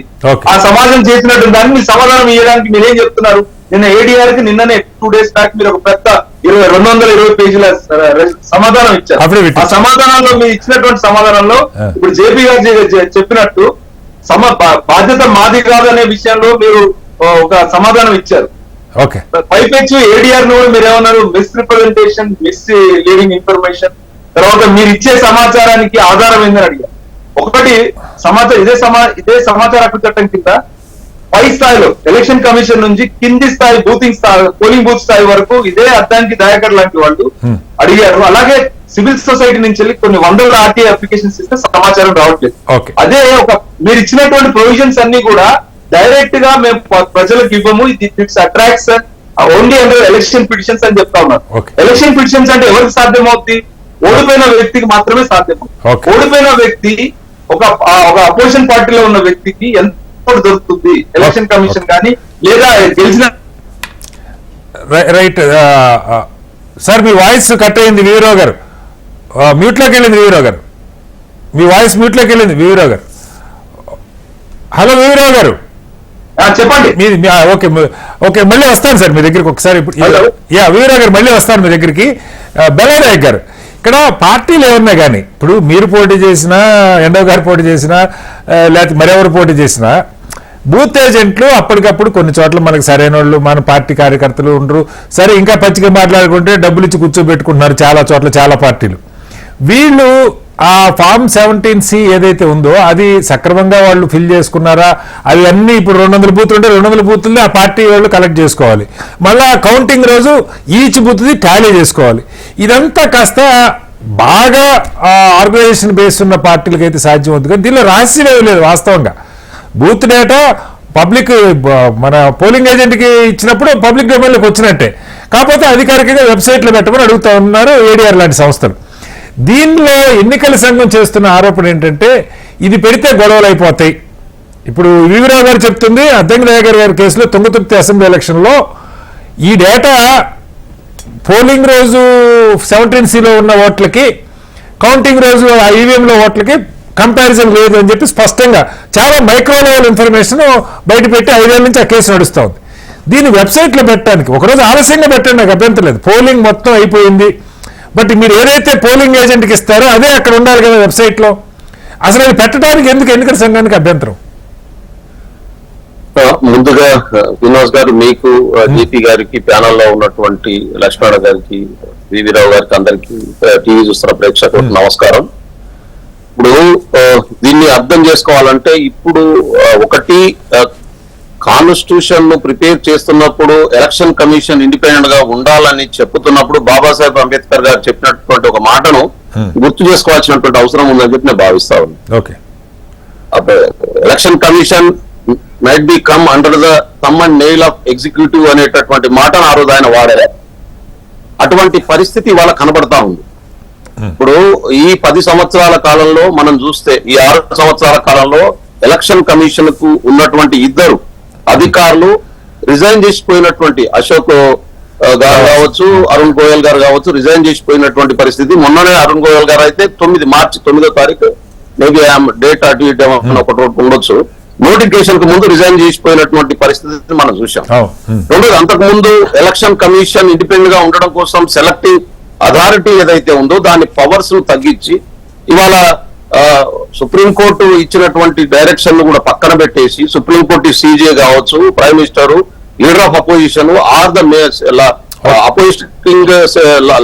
ఆ సమాజం చేసినట్టు దాన్ని మీరు సమాధానం ఇవ్వడానికి మీరేం చెప్తున్నారు? నిన్న ADR కి నిన్ననే 2 days బ్యాక్ మీరు ఒక పెద్ద 220 పేజీల సమాధానం ఇచ్చారు. ఆ సమాధానంలో మీరు ఇచ్చినటువంటి సమాధానంలో ఇప్పుడు JP గారు చెప్పినట్టు బాధ్యత మాది కాదు అనే విషయంలో మీరు ఒక సమాధానం ఇచ్చారు. పైపెచ్చు ADR ను మీరు ఏమన్నారు? Miss representation, miss leading information, తర్వాత మీరు ఇచ్చే సమాచారానికి ఆధారం ఏందని అడిగారు. ఒకటి ఇదే సమాచార హక్కు చట్టం కింద పై స్థాయిలో ఎలక్షన్ కమిషన్ నుంచి కింది స్థాయి పోలింగ్ బూత్ స్థాయి వరకు ఇదే అద్దానికి దయాకర్ లాంటి వాళ్ళు అడిగారు. అలాగే సివిల్ సొసైటీ నుంచి వెళ్ళి కొన్ని వందల RTI అప్లికేషన్స్ ఇస్తే సమాచారం రావట్లేదు. అదే మీరు ఇచ్చినటువంటి ప్రొవిజన్స్ అన్ని కూడా డైరెక్ట్ గా మేము ప్రజలకు ఇవ్వము, it's attracts only under election petitions అని చెప్తా ఉన్నారు. ఎలక్షన్ పిటిషన్స్ అంటే ఎవరికి సాధ్యమవుతుంది? ఓడిపోయిన వ్యక్తికి మాత్రమే సాధ్యమవుతుంది. ఓడిపోయిన వ్యక్తి ఒక అపోజిషన్ పార్టీలో ఉన్న వ్యక్తికి ఎంత దొరుకుతుంది? ఎలక్షన్ కమిషన్ కానీ లేదా గెలిచిన రైట్. సార్ మీ వాయిస్ కట్ అయింది వీరరావు గారు, మ్యూట్ లోకి వెళ్ళింది వీరరావు గారు, మీ వాయిస్ మ్యూట్ లోకి వెళ్ళింది వీరరావు గారు. హలో వీరరావు గారు చెప్పండి. ఓకే మళ్ళీ వస్తాను సార్ మీ దగ్గరికి ఒకసారి. వీరరావు గారు మళ్ళీ వస్తాను మీ దగ్గరికి. బెల్లానాయక్ గారు, ఇక్కడ పార్టీలు ఏమన్నా కానీ ఇప్పుడు మీరు పోటీ చేసినా, ఎండవ గారు పోటీ చేసినా, లేకపోతే మరెవరు పోటీ చేసినా బూత్ ఏజెంట్లు అప్పటికప్పుడు కొన్ని చోట్ల మనకు సరైన వాళ్ళు మన పార్టీ కార్యకర్తలు ఉండరు. సరే ఇంకా పచ్చిగా మాట్లాడుకుంటే డబ్బులు ఇచ్చి కూర్చోబెట్టుకుంటున్నారు చాలా చోట్ల చాలా పార్టీలు. వీళ్ళు ఆ ఫామ్ 17C ఏదైతే ఉందో అది సక్రమంగా వాళ్ళు ఫిల్ చేసుకున్నారా? అవి అన్ని ఇప్పుడు 200 బూతులు ఉంటే 200 బూతుల్ని ఆ పార్టీ వాళ్ళు కలెక్ట్ చేసుకోవాలి. మళ్ళా కౌంటింగ్ రోజు ఈచ్ బూత్ది టాలీ చేసుకోవాలి. ఇదంతా కాస్త బాగా ఆర్గనైజేషన్ బేస్ ఉన్న పార్టీలకు అయితే సాధ్యం అవుతుంది. కానీ దీనిలో రహస్యం ఏమీ లేదు. వాస్తవంగా బూత్ డేటా పబ్లిక్ మన పోలింగ్ ఏజెంట్కి ఇచ్చినప్పుడు పబ్లిక్ డొమైన్లోకి వచ్చినట్టే. కాకపోతే అధికారికంగా వెబ్సైట్లో పెట్టమని అడుగుతా ఉన్నారు ADR లాంటి సంస్థలు. దీనిలో ఎన్నికల సంఘం చేస్తున్న ఆరోపణ ఏంటంటే ఇది పెడితే గొడవలు అయిపోతాయి. ఇప్పుడు వీరరావు గారు చెప్తుంది అద్దంకి దయాకర్ గారి కేసులో తుంగతుర్తి అసెంబ్లీ ఎలక్షన్లో ఈ డేటా పోలింగ్ రోజు 17Cలో ఉన్న ఓట్లకి కౌంటింగ్ రోజు IVMలో ఓట్లకి కంపారిజన్ లేదు అని చెప్పి స్పష్టంగా చాలా మైక్రో లెవెల్ ఇన్ఫర్మేషన్ బయట పెట్టి 5 ఏళ్ల నుంచి ఆ కేసు నడుస్తూ ఉంది. దీన్ని వెబ్సైట్లో పెట్టడానికి ఒకరోజు ఆలస్యంగా పెట్టండి, నాకు అభ్యంతరం లేదు. పోలింగ్ మొత్తం అయిపోయింది, బట్ మీరు ఏదైతే పోలింగ్ ఏజెంట్కి ఇస్తారో అదే అక్కడ ఉండాలి కదా వెబ్సైట్లో. అసలు అది పెట్టడానికి ఎందుకు ఎన్నికల సంఘానికి అభ్యంతరం? ముందుగా వినోద్ గారు, మీకు JP గారికి, ప్యానల్ లో ఉన్నటువంటి లక్ష్మణ గారికి, వీరరావు గారికి, అందరికి టీవీ చూస్తున్న ప్రేక్షకులకు నమస్కారం. ఇప్పుడు దీన్ని అర్థం చేసుకోవాలంటే ఇప్పుడు ఒకటి కాన్స్టిట్యూషన్ ను ప్రిపేర్ చేస్తున్నప్పుడు ఎలక్షన్ కమిషన్ ఇండిపెండెంట్ గా ఉండాలని చెప్తున్నప్పుడు బాబాసాహెబ్ అంబేద్కర్ గారు చెప్పినటువంటి ఒక మాటను గుర్తు చేసుకోవాల్సినటువంటి అవసరం ఉందని చెప్పి నేను భావిస్తా ఉన్నాను. Election commission might be come under the thumb and nail of executive అనేటటువంటి మాటను ఆ రోజు ఆయన వాడారు. అటువంటి పరిస్థితి వాళ్ళ కనబడతా ఉంది. ఇప్పుడు ఈ 10 సంవత్సరాల కాలంలో మనం చూస్తే ఈ 6 సంవత్సరాల కాలంలో ఎలక్షన్ కమిషన్ కు ఉన్నటువంటి 2 అధికారులు రిజైన్ చేసిపోయినటువంటి అశోక్ గారు కావచ్చు, అరుణ్ గోయల్ గారు కావచ్చు, రిజైన్ చేసిపోయినటువంటి పరిస్థితి. మొన్ననే అరుణ్ గోయల్ గారు అయితే మార్చి 9వ తారీఖు మేబీ డేట్ అటు ఇటు ఒకటి ఉండొచ్చు, నోటిఫికేషన్ కు ముందు రిజైన్ చేసిపోయినటువంటి పరిస్థితి మనం చూసాం. రెండోది, అంతకు ముందు ఎలక్షన్ కమిషన్ ఇండిపెండెంట్ గా ఉండడం కోసం సెలెక్టివ్ అథారిటీ ఏదైతే ఉందో దాని పవర్స్ ను తగ్గించి ఇవాళ సుప్రీంకోర్టు ఇచ్చినటువంటి డైరెక్షన్ ను కూడా పక్కన పెట్టేసి సుప్రీంకోర్టు CJ కావచ్చు, prime minister, leader of opposition or the opposing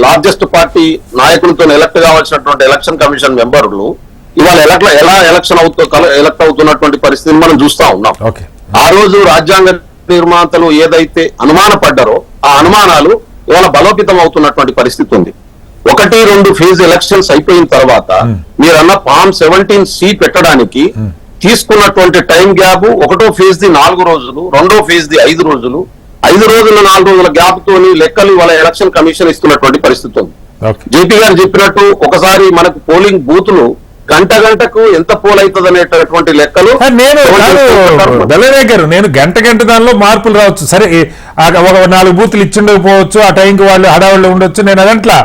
largest party నాయకులతో ఎలక్ట్ కావాల్సినటువంటి ఎలక్షన్ కమిషన్ మెంబర్లు ఇవాళ ఎలా ఎలక్ట్ అవుతున్నటువంటి పరిస్థితిని మనం చూస్తా ఉన్నాం. ఆ రోజు రాజ్యాంగ నిర్మాతలు ఏదైతే అనుమానపడ్డారో ఆ అనుమానాలు ఇవాళ బలోపేతం అవుతున్నటువంటి పరిస్థితి ఉంది. 1-2 ఫేజ్ ఎలక్షన్స్ అయిపోయిన తర్వాత మీరన్న ఫామ్ 17C పెట్టడానికి తీసుకున్నటువంటి టైం గ్యాప్ 1వ ఫేజ్ ది 4 రోజులు, 2వ ఫేజ్ ది 5 రోజులు, 5 రోజుల 4 రోజుల గ్యాప్ తోని లెక్కలు ఇవాళ ఎలక్షన్ కమిషన్ ఇస్తున్నటువంటి పరిస్థితి ఉంది. జేపీ గారు చెప్పినట్టు ఒకసారి మనకు పోలింగ్ బూతులు గంటకు ఎంత పోల్ అవుతుంది అనేటటువంటి లెక్కలు నేను గంట దానిలో మార్పులు రావచ్చు. సరే ఒక 4 బూతులు ఇచ్చిండకపోవచ్చు, ఆ టైంకి వాళ్ళు హడావుళ్ళు ఉండొచ్చు. నేను అదంట్లా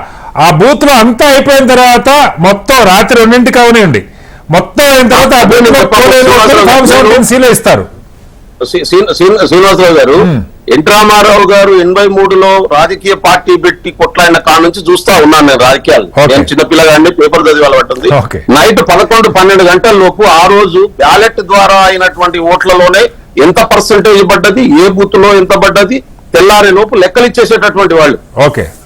ఆ బూత్ లో అంతా అయిపోయిన తర్వాత మొత్తం రాత్రి 2ంటికి అవనివ్వండి, మొత్తం అయిన తర్వాత ఆ బూత్ లో ఇస్తారు. శ్రీనివాసరావు గారు, ఎన్ రామారావు గారు 83లో రాజకీయ పార్టీ పెట్టి కొట్లాడిన కాడ నుంచి చూస్తా ఉన్నాను నేను రాజకీయాలు. నేను చిన్నపిల్లగాడిని, పేపర్ చదివాలి పట్టింది. నైట్ 11-12 గంటల లోపు ఆ రోజు బ్యాలెట్ ద్వారా అయినటువంటి ఓట్లలోనే ఎంత పర్సెంటేజ్ పడ్డది, ఏ బూత్ లో ఎంత పడ్డది, తెల్లారే లోపు లెక్కలు ఇచ్చేసేటటువంటి వాళ్ళు.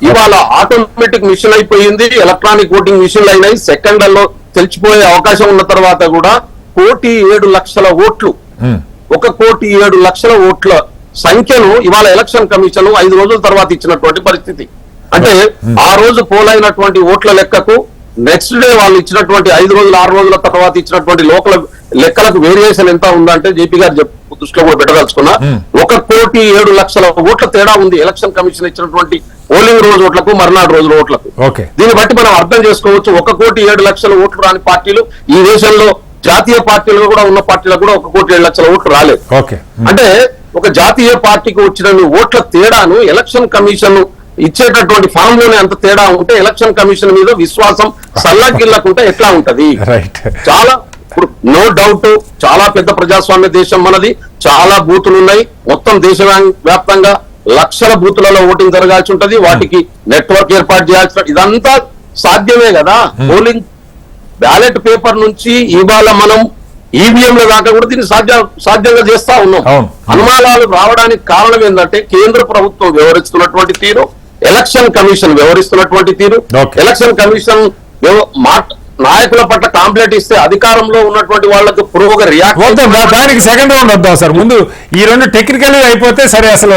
ఇవాళ ఆటోమేటిక్ మిషన్ అయిపోయింది, ఎలక్ట్రానిక్ ఓటింగ్ మిషన్లు అయినాయి. సెకండ్లలో తెలిసిపోయే అవకాశం ఉన్న తర్వాత కూడా 1,07,00,000 ఓట్లు, 1,07,00,000 ఓట్ల సంఖ్యను ఇవాళ ఎలక్షన్ కమిషన్ 5 రోజుల తర్వాత ఇచ్చినటువంటి పరిస్థితి. అంటే ఆ రోజు పోలైనటువంటి ఓట్ల లెక్కకు నెక్స్ట్ డే వాళ్ళు ఇచ్చినటువంటి 5 రోజులు 6 రోజుల తర్వాత ఇచ్చినటువంటి లోకల్ లెక్కలకు వేరియేషన్ ఎంత ఉందంటే జేపీ గారు దృష్టిలో కూడా పెట్టదలుచుకున్నా 1,07,00,000 ఓట్ల తేడా ఉంది ఎలక్షన్ కమిషన్ ఇచ్చినటువంటి పోలింగ్ రోజు ఓట్లకు, మర్నాడు రోజుల ఓట్లకు. దీన్ని బట్టి మనం అర్థం చేసుకోవచ్చు 1,07,00,000 ఓట్లు రాని పార్టీలు ఈ దేశంలో జాతీయ పార్టీలు కూడా ఉన్న పార్టీలకు కూడా 1,07,00,000 ఓట్లు రాలేదు. అంటే ఒక జాతీయ పార్టీకి వచ్చిన ఓట్ల తేడాను ఎలక్షన్ కమిషన్ ఇచ్చేటటువంటి ఫామ్ లోనే అంత తేడా ఉంటే ఎలక్షన్ కమిషన్ మీద విశ్వాసం సల్లగిల్లకుంటే ఎట్లా ఉంటది? చాలా ఇప్పుడు నో డౌట్ చాలా పెద్ద ప్రజాస్వామ్య దేశం మనది, చాలా బూతులు ఉన్నాయి. మొత్తం దేశ వ్యాప్తంగా లక్షల బూతులలో ఓటింగ్ జరగాల్సి ఉంటది, వాటికి నెట్వర్క్ ఏర్పాటు చేయాల్సి, ఇదంతా సాధ్యమే కదా. పోలింగ్ బ్యాలెట్ పేపర్ నుంచి ఇవాళ మనం ఈవీఎంల దాకా కూడా దీన్ని సాధ్యంగా చేస్తా ఉన్నాం. అనుమానాలు రావడానికి కారణం ఏంటంటే కేంద్ర ప్రభుత్వం వ్యవహరిస్తున్నటువంటి తీరు, ఎలక్షన్ కమిషన్ వ్యవహరిస్తున్నటువంటి తీరు. ఎలక్షన్ కమిషన్ నాయకుల పట్ల కాంప్లైంట్ ఇస్తే అధికారంలో ఉన్నటువంటి వాళ్ళకు పురోగ రియాక్ట్. దానికి సెకండ్ రౌండ్ వద్దాం సార్. ముందు ఈ 2 టెక్నికల్ అయిపోతే సరే అసలు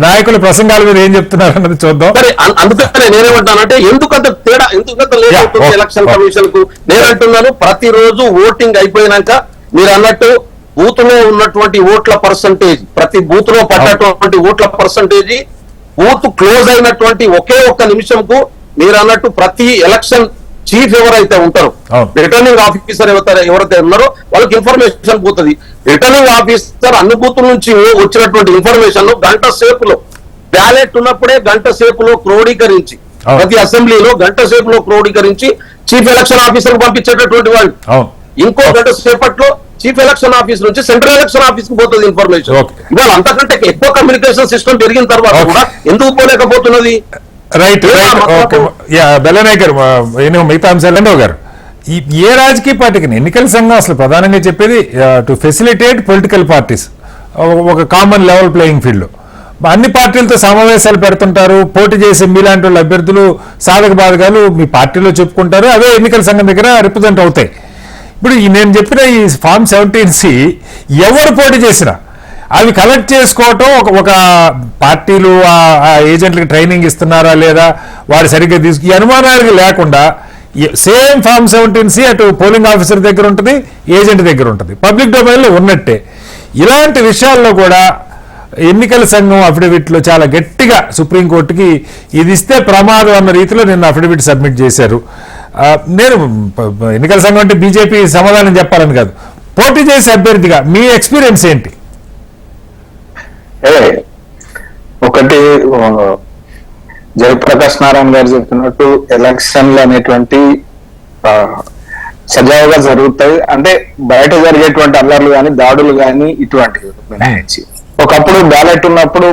నాయకుల ప్రసంగాల మీద ఏం చెప్తున్నారు అన్నది చూద్దాం. సరే, అందుకనే నేనేమంటానంటే ఎందుకంత తేడా, ఎందుకంత లేట్ అవుతుంది ఎలక్షన్ కమిషన్ కు? నేనంటున్నాను ప్రతిరోజు ఓటింగ్ అయిపోయినాక మీరు అన్నట్టు బూత్ లో ఉన్నటువంటి ఓట్ల పర్సంటేజ్, ప్రతి బూత్ లో పడ్డటువంటి ఓట్ల పర్సంటేజీ, బూత్ క్లోజ్ అయినటువంటి ఒకే ఒక్క నిమిషంకు మీరు అన్నట్టు ప్రతి ఎలక్షన్ చీఫ్ ఎవరైతే ఉంటారో, రిటర్నింగ్ ఆఫీసర్ ఎవరైతే ఉన్నారో వాళ్ళకి ఇన్ఫర్మేషన్ పోతుంది. రిటర్నింగ్ ఆఫీసర్ అన్ని బూతుల నుంచి వచ్చినటువంటి ఇన్ఫర్మేషన్ గంట సేపులో, బ్యాలెట్ ఉన్నప్పుడే గంట సేపులో క్రోడీకరించి, ప్రతి అసెంబ్లీలో గంట సేపులో క్రోడీకరించి చీఫ్ ఎలక్షన్ ఆఫీసర్ పంపించేటటువంటి వాళ్ళు. ఇంకో గంట సేపట్లో చీఫ్ ఎలక్షన్ ఆఫీస్ నుంచి సెంట్రల్ ఎలక్షన్ ఆఫీస్ కు పోతుంది ఇన్ఫర్మేషన్. ఇవాళ అంతకంటే ఎక్కువ కమ్యూనికేషన్ సిస్టమ్ పెరిగిన తర్వాత కూడా ఎందుకు పోలేకపోతున్నది? రైట్ బెల్లనాయక్ గారు, మిగతా అంశాలు గారు, ఏ రాజకీయ పార్టీకి ఎన్నికల సంఘం అసలు ప్రధానంగా చెప్పేది టు ఫెసిలిటేట్ పొలిటికల్ పార్టీస్ ఒక కామన్ లెవెల్ ప్లేయింగ్ ఫీల్డ్ లో అన్ని పార్టీలతో సమావేశాలు పెడుతుంటారు. పోటీ చేసే మీలాంటి వాళ్ళ అభ్యర్థులు సాధక బాధకాలు మీ పార్టీలో చెప్పుకుంటారు, అవే ఎన్నికల సంఘం దగ్గర రిప్రజెంట్ అవుతాయి. ఇప్పుడు నేను చెప్పిన ఈ ఫామ్ 17C ఎవరు పోటీ చేసినా అవి కలెక్ట్ చేసుకోవటం, ఒక పార్టీలు ఆ ఏజెంట్లకి ట్రైనింగ్ ఇస్తున్నారా లేదా, వారు సరిగ్గా ఈ అనుమానాలకు లేకుండా సేమ్ ఫామ్ 17C అటు పోలింగ్ ఆఫీసర్ దగ్గర ఉంటుంది, ఏజెంట్ దగ్గర ఉంటుంది, పబ్లిక్ డొమైన్లో ఉన్నట్టే. ఇలాంటి విషయాల్లో కూడా ఎన్నికల సంఘం అఫిడవిట్లో చాలా గట్టిగా సుప్రీంకోర్టుకి ఇది ఇస్తే ప్రమాదం అన్న రీతిలో నిన్న అఫిడవిట్ సబ్మిట్ చేశారు. నేను ఎన్నికల సంఘం అంటే బీజేపీ సమాధానం చెప్పాలని కాదు, పోటీ చేసే అభ్యర్థిగా మీ ఎక్స్పీరియన్స్ ఏంటి? ఒకటి, జయప్రకాష్ నారాయణ గారు చెప్పినట్టు ఎలక్షన్లు అనేటువంటి సజావుగా జరుగుతాయి. అంటే బయట జరిగేటువంటి అల్లర్లు కానీ దాడులు కానీ ఇటువంటివి మినహాయించి, ఒకప్పుడు బ్యాలెట్ ఉన్నప్పుడు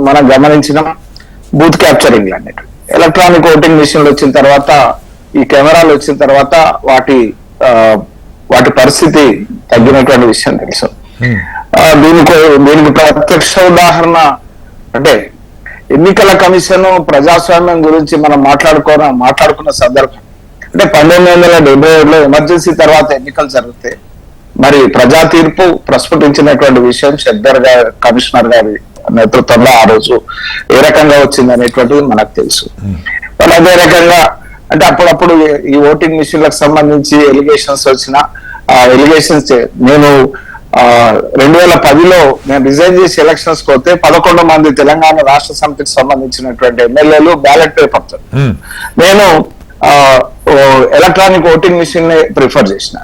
మనం గమనించిన బూత్ క్యాప్చరింగ్ అనేవి, ఎలక్ట్రానిక్ ఓటింగ్ మిషన్లు వచ్చిన తర్వాత, ఈ కెమెరాలు వచ్చిన తర్వాత వాటి పరిస్థితి తగ్గినటువంటి విషయం తెలుసు. దీనికి ప్రత్యక్ష ఉదాహరణ అంటే ఎన్నికల కమిషన్ ప్రజాస్వామ్యం గురించి మనం మాట్లాడుకున్న సందర్భం అంటే 1977లో ఎమర్జెన్సీ తర్వాత ఎన్నికలు జరిగితే మరి ప్రజా తీర్పు ప్రస్ఫుటించినటువంటి విషయం షెద్దర్ గారు కమిషనర్ గారి నేతృత్వంలో ఆ రోజు ఏ రకంగా వచ్చింది అనేటువంటిది మనకు తెలుసు. వాళ్ళు అదే రకంగా అంటే అప్పుడప్పుడు ఈ ఓటింగ్ మిషన్లకు సంబంధించి ఎలిగేషన్స్ వచ్చిన ఎలిగేషన్స్ నేను 2010లో నేను రిజైన్ చేసి ఎలక్షన్స్ పోతే 11 మంది తెలంగాణ రాష్ట్ర సమితికి సంబంధించినటువంటి ఎమ్మెల్యేలు బ్యాలెట్ పేపర్ నేను ఎలక్ట్రానిక్ ఓటింగ్ మిషన్ ని ప్రిఫర్ చేసిన.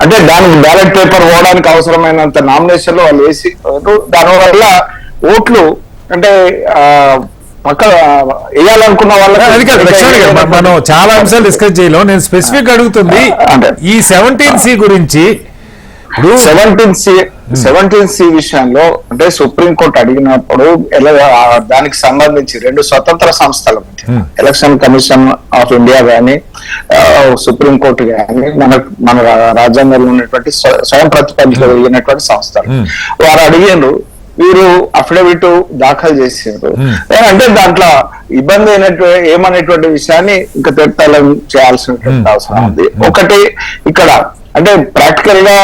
అంటే దానికి బ్యాలెట్ పేపర్ పోవడానికి అవసరమైనంత నామినేషన్లు వాళ్ళు వేసి దానివల్ల ఓట్లు అంటే పక్క వేయాలనుకున్న వాళ్ళకి మనం చాలా అంశాలు డిస్కస్ చేయలేం. నేను స్పెసిఫిక్ అడుగుతుంది ఈ 17C గురించి. 17C విషయంలో అంటే సుప్రీంకోర్టు అడిగినప్పుడు దానికి సంబంధించి 2 స్వతంత్ర సంస్థలు ఎలక్షన్ కమిషన్ ఆఫ్ ఇండియా గాని సుప్రీంకోర్టు గాని మన రాజ్యాంగంలో ఉన్నటువంటి స్వయం ప్రతిపత్తిలో వెళ్ళినటువంటి సంస్థలు వారు అడిగారు, వీరు అఫిడవిట్ దాఖలు చేశారు అంటే దాంట్లో ఇబ్బంది ఏమనేటువంటి విషయాన్ని ఇంకా తీర్థాలం చేయాల్సినటువంటి అవసరం ఉంది. ఒకటి ఇక్కడ అంటే ప్రాక్టికల్ గా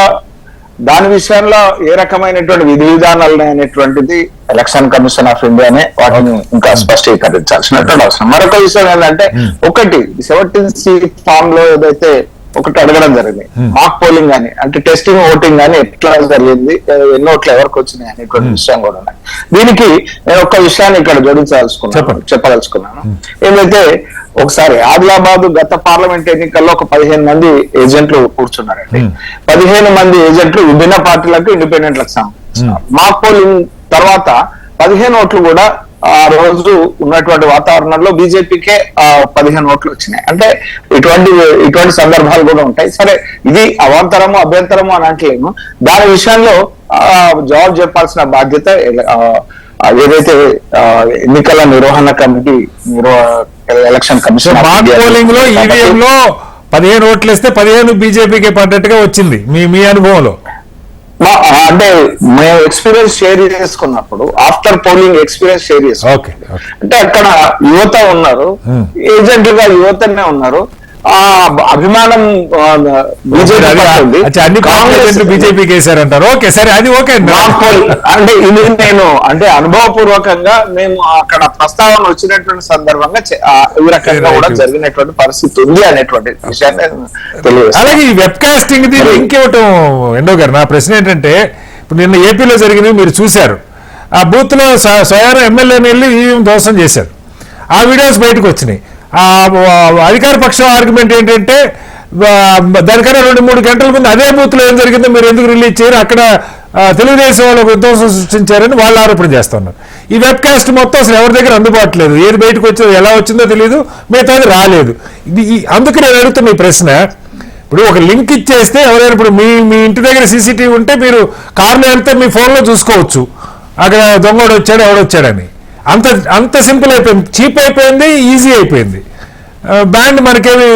దాని విషయంలో ఏ రకమైనటువంటి విధి విధానాలు అనేటువంటిది ఎలక్షన్ కమిషన్ ఆఫ్ ఇండియానే వాటిని ఇంకా స్పష్టీకరించాల్సినటువంటి అవసరం. మరొక విషయం ఏంటంటే ఒకటి 17C ఫామ్ లో ఏదైతే ఒకటి అడగడం జరిగింది మాక్ పోలింగ్ అని అంటే టెస్టింగ్ ఓటింగ్ అని ఎట్లా జరిగింది, ఎన్ని ఓట్లు ఎవరికి వచ్చినాయి అనేటువంటి విషయం కూడా ఉన్నాయి. దీనికి నేను ఒక్క విషయాన్ని ఇక్కడ చెప్పదలుచుకున్నాను. ఏదైతే ఒకసారి ఆదిలాబాద్ గత పార్లమెంట్ ఎన్నికల్లో ఒక 15 మంది ఏజెంట్లు కూర్చున్నారండి. 15 మంది ఏజెంట్లు విభిన్న పార్టీలకు ఇండిపెండెంట్లకు సంబంధించిన మాక్ పోలింగ్ తర్వాత 15 ఓట్లు కూడా ఆ రోజు ఉన్నటువంటి వాతావరణంలో బీజేపీకే 15 ఓట్లు వచ్చినాయి. అంటే ఇటువంటి సందర్భాలు కూడా ఉంటాయి. సరే ఇది అవాంతరము అభ్యంతరము అని అంటలేము. దాని విషయంలో జవాబు చెప్పాల్సిన బాధ్యత ఏదైతే ఎన్నికల నిర్వహణ కమిటీ ఎలక్షన్ కమిషన్ పోలింగ్ లో ఈవీఎం లో 15 ఓట్లు ఇస్తే 15 బీజేపీకి పడ్డట్టుగా వచ్చింది మీ అనుభవంలో. అంటే మేము ఎక్స్పీరియన్స్ షేర్ చేసుకున్నప్పుడు ఆఫ్టర్ పోలింగ్ ఎక్స్పీరియన్స్ షేర్ చేసుకున్నాం. అంటే అక్కడ యువత ఉన్నారు, ఏజెంట్లుగా యువతనే ఉన్నారు. ఆ అభిమానం బీజేపీకి వేశారంటారు. ఓకే సరే అది ఓకే అంటే ఇది నేను అంటే అనుభవపూర్వకంగా మేము అక్కడ ప్రస్తావన వచ్చినటువంటి సందర్భంగా ఈ రకంగా కూడా జరిగినటువంటి పరిస్థితి ఉంది అనేటువంటి విషయాన్ని తెలియదు. అలాగే ఈ వెబ్ కాస్టింగ్ లింక్ ఇవ్వటం ఎండో గారు, నా ప్రశ్న ఏంటంటే ఇప్పుడు నిన్న ఏపీలో జరిగినవి మీరు చూశారు. ఆ బూత్ లో స్వయం ఎమ్మెల్యేని వెళ్ళి ఈవీఎం దోషం చేశారు. ఆ వీడియోస్ బయటకు వచ్చినాయి. అధికార పక్షం ఆర్గ్యుమెంట్ ఏంటంటే దానికన్నా 2-3 గంటల ముందు అదే బూత్ లో ఏం జరిగిందో మీరు ఎందుకు రిలీజ్ చేయరు, అక్కడ తెలుగుదేశం వాళ్ళకు విధ్వంసం సృష్టించారని వాళ్ళు ఆరోపణ చేస్తున్నారు. ఈ వెబ్ కాస్ట్ మొత్తం అసలు ఎవరి దగ్గర అందుబాటులేదు, ఏది బయటకు వచ్చేది ఎలా వచ్చిందో తెలియదు, మిగతాది రాలేదు. అందుకు నేను అడుగుతున్న ఈ ప్రశ్న. ఇప్పుడు ఒక లింక్ ఇచ్చేస్తే ఎవరైనా ఇప్పుడు మీ ఇంటి దగ్గర సీసీటీవీ ఉంటే మీరు కార్లో వెళ్తే మీ ఫోన్లో చూసుకోవచ్చు అక్కడ దొంగోడు వచ్చాడు ఎవడొచ్చాడని. అంత సింపుల్ అయిపోయింది, చీప్ అయిపోయింది, ఈజీ అయిపోయింది. బ్యాండ్ మనకేమి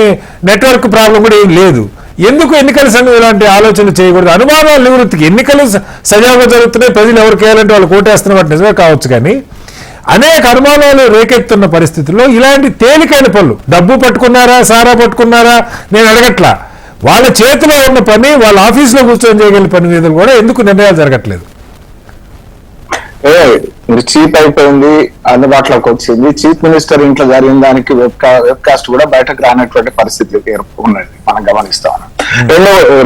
నెట్వర్క్ ప్రాబ్లం కూడా ఏం లేదు. ఎందుకు ఎన్నికల సంఘం ఇలాంటి ఆలోచనలు చేయకూడదు? అనుమానాలు నివృత్తికి ఎన్నికలు సజావుగా జరుగుతున్నాయి, ప్రజలు ఎవరికి వేయాలంటే వాళ్ళు కోటేస్తున్న వాటి నిజమే కావచ్చు, కానీ అనేక అనుమానాలు రేకెత్తున్న పరిస్థితుల్లో ఇలాంటి తేలికైన పనులు, డబ్బు పట్టుకున్నారా సారా పట్టుకున్నారా నేను అడగట్లా, వాళ్ళ చేతిలో ఉన్న పని వాళ్ళ ఆఫీసులో కూర్చొని చేయగలిగిన పని మీద కూడా ఎందుకు నిర్ణయాలు జరగట్లేదు? చీప్ అయిపోయింది, అందుబాటులోకి వచ్చింది. చీఫ్ మినిస్టర్ ఇంట్లో జరిగిన దానికి వెబ్ కాస్ట్ కూడా బయటకు రానటువంటి పరిస్థితి ఉన్నది మనం గమనిస్తా ఉన్నాం.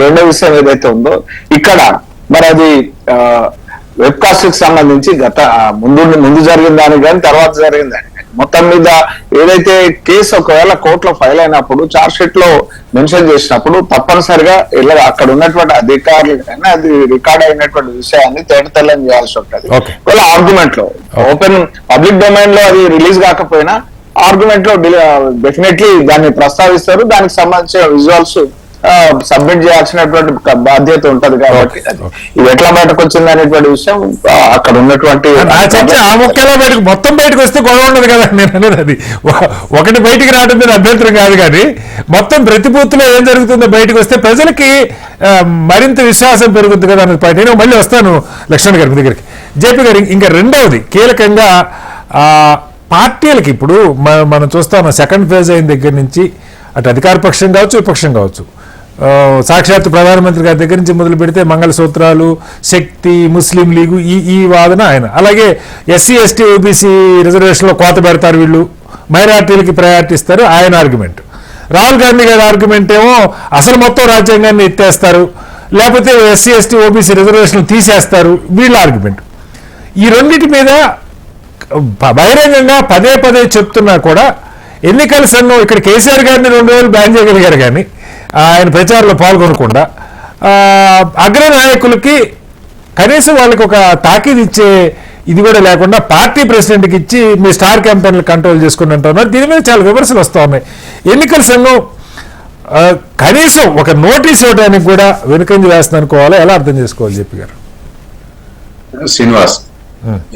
రెండో విషయం ఏదైతే ఉందో ఇక్కడ మరి అది వెబ్ కాస్ట్ కి సంబంధించి ముందు జరిగిన దానికి కానీ తర్వాత జరిగిన దానికి మొత్తం మీద ఏదైతే కేసు ఒకవేళ కోర్టులో ఫైల్ అయినప్పుడు చార్జ్ షీట్ లో మెన్షన్ చేసినప్పుడు తప్పనిసరిగా ఇలా అక్కడ ఉన్నటువంటి అధికారులు కానీ అది రికార్డ్ అయినటువంటి విషయాన్ని తేటతెల్లం చేయాల్సి ఉంటుంది. ఒకవేళ ఆర్గ్యుమెంట్ లో ఓపెన్ పబ్లిక్ డొమైన్ లో అది రిలీజ్ కాకపోయినా ఆర్గ్యుమెంట్ లో డెఫినెట్లీ దాన్ని ప్రస్తావిస్తారు, దానికి సంబంధించిన విజువల్స్ సబ్మిట్ చేయాల్సినటువంటి బాధ్యత ఉంటది. కాబట్టి ఇది ఎట్లా బయటకు వచ్చింది అనేటువంటి విషయం అక్కడ ఉన్నటువంటి మొత్తం బయటకు వస్తే గొడవ ఉండదు కదా. నేను అనేది అది ఒకటి బయటికి రావడం మీద అభ్యంతరం కాదు, కానీ మొత్తం ప్రతి బూత్లో ఏం జరుగుతుందో బయటకు వస్తే ప్రజలకి మరింత విశ్వాసం పెరుగుతుంది కదా అనేది పాయింట్. నేను మళ్ళీ వస్తాను లక్ష్మణ్ గారి దగ్గరికి. జేపీ గారు, ఇంకా రెండవది కీలకంగా పార్టీలకి ఇప్పుడు మనం చూస్తాం సెకండ్ ఫేజ్ అయిన దగ్గర నుంచి అటు అధికార పక్షం కావచ్చు విపక్షం కావచ్చు, సాక్షాత్ ప్రధానమంత్రి గారి దగ్గర నుంచి మొదలు పెడితే మంగళసూత్రాలు, శక్తి, ముస్లిం లీగు ఈ వాదన ఆయన. అలాగే ఎస్సీ ఎస్టీ ఓబీసీ రిజర్వేషన్లో కోత పెడతారు వీళ్ళు, మైనార్టీలకి ప్రయారిటీ ఇస్తారు ఆయన ఆర్గ్యుమెంట్. రాహుల్ గాంధీ గారి ఆర్గ్యుమెంట్ ఏమో అసలు మొత్తం రాజ్యాంగాన్ని ఎత్తేస్తారు, లేకపోతే ఎస్సీ ఎస్టీ ఓబీసీ రిజర్వేషన్లు తీసేస్తారు వీళ్ళ ఆర్గ్యుమెంట్. ఈ రెండింటి మీద బహిరంగంగా పదే చెప్తున్నా కూడా ఎన్నికల సంఘం ఇక్కడ కేసీఆర్ గారిని 2 రోజులు బ్యాన్ చేయగలిగారు కానీ ఆయన ప్రచారంలో పాల్గొనకుండా అగ్ర నాయకులకి కనీసం వాళ్ళకి ఒక తాకీదు ఇచ్చే ఇది కూడా లేకుండా పార్టీ ప్రెసిడెంట్కి ఇచ్చి మీ స్టార్ క్యాంపెయిన్లు కంట్రోల్ చేసుకుని అంటున్నారు. దీని మీద చాలా విమర్శలు వస్తూ ఉన్నాయి. ఎన్నికల సంఘం కనీసం ఒక నోటీస్ ఇవ్వడానికి కూడా వెనుకంజ వేస్తుంది అనుకోవాలా, ఎలా అర్థం చేసుకోవాలి చెప్పి గారు? శ్రీనివాస్,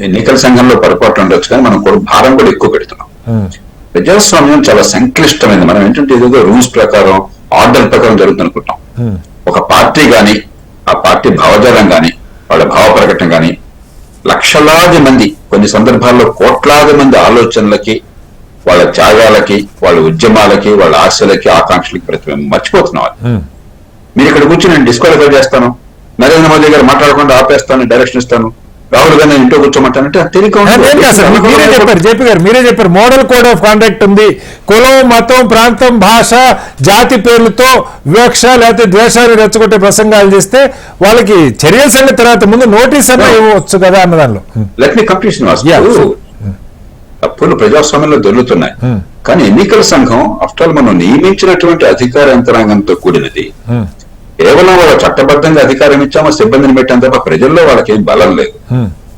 ఎన్నికల సంఘంలో పొరపాటు ఉండొచ్చు కానీ మనం కూడా భారం కూడా ఎక్కువ పెడుతున్నాం. ప్రజాస్వామ్యం చాలా సంక్లిష్టమైంది. మనం ఏంటంటే ఏదో రూల్స్ ప్రకారం ఆర్డర్ ప్రకారం జరుగుతుంది అనుకుంటాం. ఒక పార్టీ గాని ఆ పార్టీ భావజాలం గాని వాళ్ళ భావ ప్రకటన గాని లక్షలాది మంది, కొన్ని సందర్భాల్లో కోట్లాది మంది ఆలోచనలకి, వాళ్ళ త్యాగాలకి, వాళ్ళ ఉద్యమాలకి, వాళ్ళ ఆశలకి, ఆకాంక్షలకి ప్రతిబింబం మర్చిపోతున్నాం. మీరు ఇక్కడ కూర్చొని నేను డిస్క్వాలిఫై చేస్తాను, నరేంద్ర మోదీ గారు మాట్లాడకుండా ఆపేస్తాను, డైరెక్షన్ ఇస్తాను, రాహుల్ గాంధీ ఇంట్లో కూర్చోమంటానంటే మీరే చెప్పారు మోడల్ కోడ్ ఆఫ్ కాండక్ట్ ఉంది. కులం, మతం, ప్రాంతం, భాష, జాతి పేర్లతో వివక్ష లేకపోతే ద్వేషాన్ని రెచ్చగొట్టే ప్రసంగాలు చేస్తే వాళ్ళకి చర్యల సంగతి తర్వాత ముందు నోటీస్ అన్నా ఇవ్వచ్చు కదా అన్న దానిలో. Let me complete. తప్పులు ప్రజాస్వామ్యంలో దొరుకుతున్నాయి కానీ ఎన్నికల సంఘం ఆఫ్టర్ ఆల్ మనం నియమించినటువంటి అధికార యంత్రాంగంతో కూడినది. కేవలం వాళ్ళ చట్టబద్ధంగా అధికారం ఇచ్చామో సిబ్బందిని పెట్టాం తప్ప ప్రజల్లో వాళ్ళకి ఏం బలం లేదు.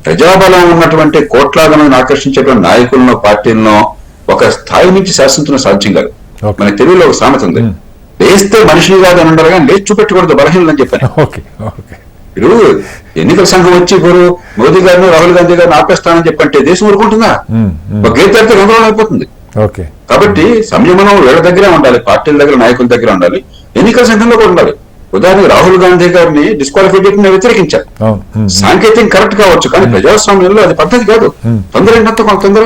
ప్రజాబలం ఉన్నటువంటి కోట్లాది మందిని ఆకర్షించేటువంటి నాయకులను, పార్టీలను ఒక స్థాయి నుంచి శాసించడం సాధ్యం కాదు. మన తెలుగులో ఒక సామెత ఉంది, లేస్తే మనిషిని కాదని ఉండాలి కానీ లేచి చూపెట్టకూడదు బలహీనని చెప్పాను. ఇప్పుడు ఎన్నికల సంఘం వచ్చి ఇప్పుడు మోదీ గారిని, రాహుల్ గాంధీ గారిని ఆపేస్తానని చెప్పంటే దేశం ఊరుకుంటుందా? ఒక గేట్ తప్పితే గందరగోళం అయిపోతుంది. కాబట్టి సంయమనం వీళ్ళ దగ్గరే ఉండాలి, పార్టీల దగ్గర, నాయకుల దగ్గర ఉండాలి, ఎన్నికల సంఘంలో కూడా ఉండాలి. ఉదాహరణకు రాహుల్ గాంధీ గారిని డిస్క్వాలిఫై చేయడం వ్యతిరేకించారు. సాంకేతికం కరెక్ట్ కావచ్చు కానీ ప్రజాస్వామ్యంలో అది పద్ధతి కాదు. తొందర ఏంటంటే కొంత తొందర.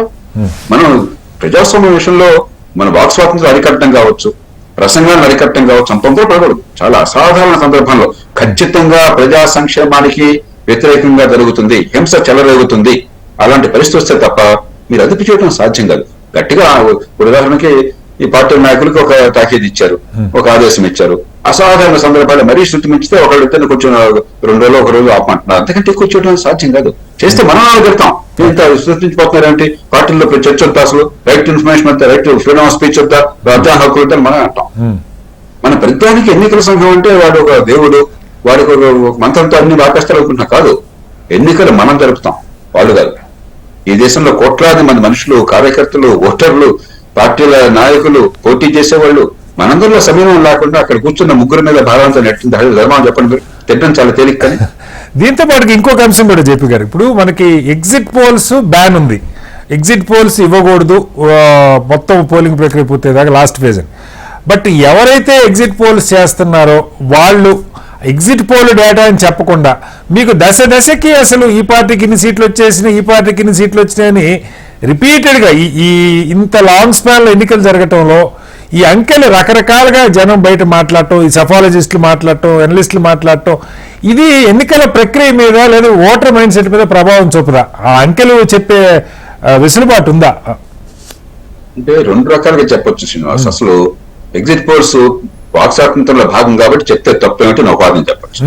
మనం ప్రజాస్వామ్య విషయంలో మన వాక్ స్వాతంత్రం అరికట్టడం కావచ్చు, ప్రసంగాలను అరికట్టడం కావచ్చు, అంత తొందర పడకూడదు. చాలా అసాధారణ సందర్భంలో ఖచ్చితంగా ప్రజా సంక్షేమానికి వ్యతిరేకంగా జరుగుతుంది, హింస చెలరేగుతుంది, అలాంటి పరిస్థితి వస్తే తప్ప మీరు అదుపు చేయడం సాధ్యం కాదు. గట్టిగా ఉదాహరణకి ఈ పార్టీ నాయకులకు ఒక తాకీదు ఇచ్చారు, ఒక ఆదేశం ఇచ్చారు. అసాధారణ సందర్భాలు మరీ శృతి మించితే ఒకళ్ళిద్దరిని కొంచెం 2 రోజులు 1 రోజు ఆపమంటున్నారు. అంతకంటే ఎక్కువ చేయడం సాధ్యం కాదు. చేస్తే మనం పెడతాం. ఇంత సృష్టించిపోతున్నారంటే పార్టీల్లో చర్చ వద్దా, అసలు రైట్ టు ఇన్ఫర్మేషన్ వద్దా, right to freedom of speech వద్దా, రాజ్యాంగ హక్కులు వద్దని మనం అంటాం. మన ప్రతిదానికి ఎన్నికల సంఘం అంటే వాడు ఒక దేవుడు, వాడికి ఒక మంత్రంతో అన్ని ఆపేస్తారు అనుకుంటున్నా. కాదు, ఎన్నికలు మనం జరుపుతాం, వాళ్ళు కాదు. ఈ దేశంలో కోట్లాది మంది మనుషులు, కార్యకర్తలు, ఓటర్లు, పార్టీల నాయకులు, పోటీ చేసేవాళ్ళు, మనందరిలో సమయం లేకుండా అక్కడ కూర్చున్న ముగ్గురు మీద భారవంతం నెట్టింది. ధర్మం చెప్పండి, తిట్టడం చాలా తేలిక. కానీ దీంతో పాటు ఇంకొక అంశం కూడా జేపీ గారు, ఇప్పుడు మనకి ఎగ్జిట్ పోల్స్ బ్యాన్ ఉంది. ఎగ్జిట్ పోల్స్ ఇవ్వకూడదు మొత్తం పోలింగ్ ప్రక్రియ పూర్తయ్యేదాకా, లాస్ట్ ఫేజ్ అని. బట్ ఎవరైతే ఎగ్జిట్ పోల్స్ చేస్తున్నారో వాళ్ళు ఎగ్జిట్ పోల్ డేటా అని చెప్పకుండా మీకు దశకి అసలు ఈ పార్టీకి ఇన్ని సీట్లు వచ్చేసినాయి, ఈ పార్టీకి ఇన్ని సీట్లు వచ్చినాయని రిపీటెడ్గా ఈ ఇంత లాంగ్ స్పాన్లో ఎన్నికలు జరగటంలో ఈ అంకెలు రకరకాలుగా జనం బయట మాట్లాడటం, ఈ సఫాలజిస్టులు మాట్లాడటం, ఎనలిస్టులు మాట్లాడటం, ఇది ఎన్నికల ప్రక్రియ మీద లేదా ఓటర్ మైండ్ సెట్ మీద ప్రభావం చూపుదా? ఆ అంకెలు చెప్పే వెసులుబాటు ఉందా? అంటే 2 రకాలుగా చెప్పొచ్చు శ్రీనివాస్. అసలు ఎగ్జిట్ పోల్స్ వాక్ స్వాతంత్రంలో భాగం కాబట్టి చెప్తే తప్పేమిటి ఒక వాదన చెప్పచ్చు.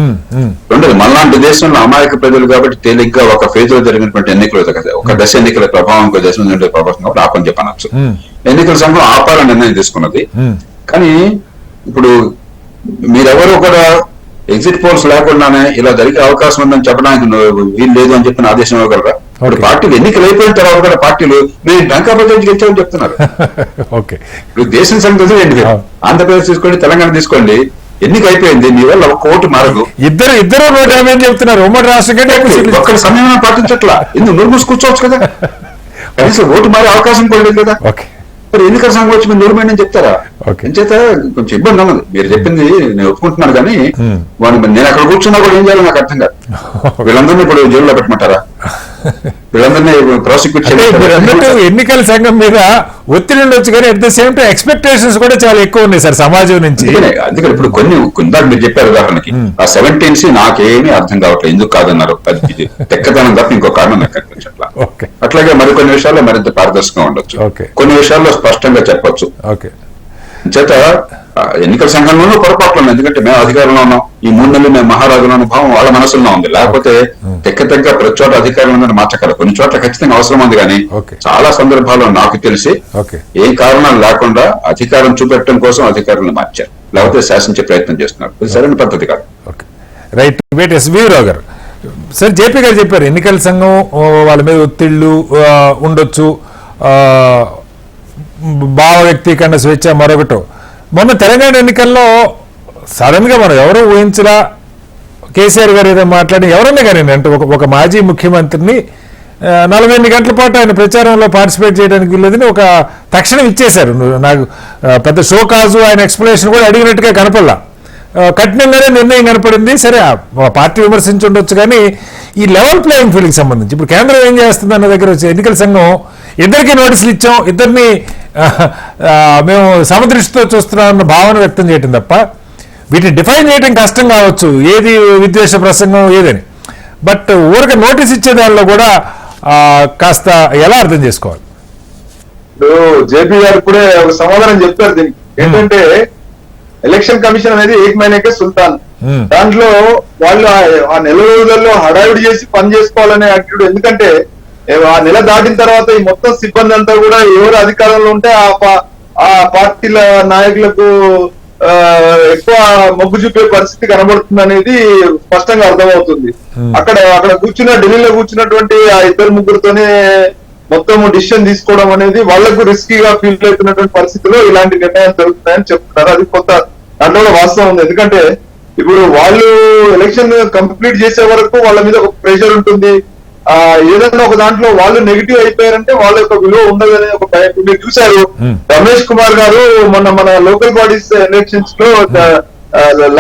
రెండోది, మనలాంటి దేశంలో అమాయక ప్రజలు కాబట్టి తేలిగ్గా ఒక ఫేజ్ లో జరిగినటువంటి ఎన్నికలు, ఒక దశ ఎన్నికల ప్రభావం ఇంకో దశ ప్రభావం కాబట్టి ఆపని చెప్పనొచ్చు. ఎన్నికల సంఘం ఆపాలని నిర్ణయం తీసుకున్నది. కానీ ఇప్పుడు మీరెవరూ కూడా ఎగ్జిట్ పోల్స్ లేకుండానే ఇలా జరిగే అవకాశం ఉందని చెప్పడానికి వీలు లేదు అని చెప్పిన ఆదేశం ఇవ్వగలరా? ఇప్పుడు పార్టీలు ఎన్నికలు అయిపోయిన తర్వాత కూడా పార్టీలు మేము డంకా ప్రజలు గెలిచామని చెప్తున్నారు. ఇప్పుడు దేశం సంగతి ఏంటి? ఆంధ్రప్రదేశ్ తీసుకోండి, తెలంగాణ తీసుకోండి, ఎన్నిక అయిపోయింది, మీ వల్ల ఒక ఓటు మారదు. ఇద్దరు చెప్తున్నారు. ఉమ్మడి రాష్ట్రం ఒక్కరి సమయం పాటించట్లా, ఎందుకు నూరు మూసి కూర్చోవచ్చు కదా, కనీసం ఓటు మారే అవకాశం కూడా లేదు కదా. మరి ఎన్నికల సంఘం వచ్చి మీరు నూరుమేండి అని చెప్తారా? చేత కొంచెం ఇబ్బంది ఉన్నది. మీరు చెప్పింది నేను ఒప్పుకుంటున్నాను కానీ నేను అక్కడ కూర్చున్నా కూడా ఏం చేయాలో నాకు అర్థం కాదు. వీళ్ళందరినీ ఇప్పుడు జైల్లో పెట్టమంటారా? వీళ్ళందరినీ ప్రాసిక్యూట్ అన్నట్టు ఎన్నికల సంఘం మీద ఒత్తిడి ఉండొచ్చు కానీ at the same time expectations కూడా చాలా ఎక్కువ ఉన్నాయి సార్ సమాజం నుంచి. అందుకని ఇప్పుడు కొన్ని ఇందాక మీరు చెప్పారు ఉదాహరణకి ఆ 17C నాకేమీ అర్థం కావట్లేదు, ఎందుకు కాదన్నారు, అది తెక్కదనం తప్ప ఇంకో కారణం నాకు కనిపించట్లా. అట్లాగే మరికొన్ని విషయాల్లో మరింత పారదర్శకంగా ఉండొచ్చు, కొన్ని విషయాల్లో స్పష్టంగా చెప్పొచ్చు. చేత ఎన్నికల సంఘంలోనూ పొరపాట్లు ఉన్నాయి, ఎందుకంటే మేము అధికారంలో ఉన్నాం, ఈ 3 నెలలు మేము మహారాజుల అనుభవం వాళ్ళ మనసులో ఉంది. లేకపోతే తెక్క ప్రతి చోట అధికారులను మార్చగలరు, కొన్ని చోట్ల ఖచ్చితంగా అవసరం ఉంది. కానీ చాలా సందర్భాల్లో నాకు తెలిసి ఏ కారణాలు లేకుండా అధికారం చూపెట్టడం కోసం అధికారులను మార్చారు, లేకపోతే శాసించే ప్రయత్నం చేస్తున్నారు. ఇది సరైన పద్ధతి కాదు. రైట్. వెయిట్ ఎస్వి రావు గారు, సార్ జేపీ గారు చెప్పారు ఎన్నికల సంఘం వాళ్ళ మీద ఒత్తిళ్లు ఉండొచ్చు, భావ వ్యక్తీకరణ స్వేచ్ఛ మరొకటో. మొన్న తెలంగాణ ఎన్నికల్లో సడన్ గా మనం ఎవరో ఊహించలా కేసీఆర్ గారు ఏదో మాట్లాడి ఎవరన్నా కానీ అంటే ఒక మాజీ ముఖ్యమంత్రిని 48 గంటల పాటు ఆయన ప్రచారంలో పార్టిసిపేట్ చేయడానికి వీల్లేదని ఒక తక్షణం ఇచ్చేశారు. నాకు పెద్ద షో కాజు ఆయన ఎక్స్ప్లెనేషన్ కూడా అడిగినట్టుగా కనపడలా, కఠినంగానే నిర్ణయం కనపడింది. సరే పార్టీ విమర్శించి ఉండొచ్చు కానీ ఈ లెవెల్ ప్లేయింగ్ ఫీల్డ్కి సంబంధించి ఇప్పుడు కేంద్రం ఏం చేస్తుంది అన్న దగ్గర వచ్చి ఎన్నికల సంఘం ఇద్దరికి నోటీసులు ఇచ్చాం, ఇద్దరిని మేము సమదృష్టితో చూస్తున్నామన్న భావన వ్యక్తం చేయటం తప్ప వీటిని డిఫైన్ చేయడం కష్టం కావచ్చు, ఏది విద్వేష ప్రసంగం ఏదని. బట్ ఊరికి నోటీస్ ఇచ్చే దానిలో కూడా కాస్త ఎలా అర్థం చేసుకోవాలి? ఇప్పుడు జేపీ గారు ఇప్పుడే ఒక సమాధానం చెప్పారు దీనికి. ఏంటంటే ఎలక్షన్ కమిషన్ అనేది ఏకమైనకే సుల్తాన్, దాంట్లో వాళ్ళు ఆ నెల రోజుల్లో హడావిడి చేసి పని చేసుకోవాలనే యాక్టివిటీ. ఎందుకంటే ఆ నెల దాటిన తర్వాత ఈ మొత్తం సిబ్బంది అంతా కూడా ఎవరు అధికారంలో ఉంటే ఆ పార్టీల నాయకులకు ఎక్కువ మొగ్గు చూపే పరిస్థితి కనబడుతుంది అనేది స్పష్టంగా అర్థమవుతుంది. అక్కడ ఢిల్లీలో కూర్చున్నటువంటి ఆ 2-3తోనే మొత్తం డిసిషన్ తీసుకోవడం అనేది వాళ్లకు రిస్కీగా ఫీల్ అవుతున్నటువంటి పరిస్థితిలో ఇలాంటి నిర్ణయాలు జరుగుతున్నాయని చెప్తున్నారు. అది కొత్త దాంట్లో వాస్తవం ఉంది. ఎందుకంటే ఇప్పుడు వాళ్ళు ఎలక్షన్ కంప్లీట్ చేసే వరకు వాళ్ళ మీద ఒక ప్రెషర్ ఉంటుంది. ఏదైనా ఒక దాంట్లో వాళ్ళు నెగిటివ్ అయిపోయారంటే వాళ్ళ యొక్క విలువ ఉండదు అనే ఒక మీరు చూశారు. రమేష్ కుమార్ గారు మన లోకల్ బాడీస్ ఎలక్షన్స్ లో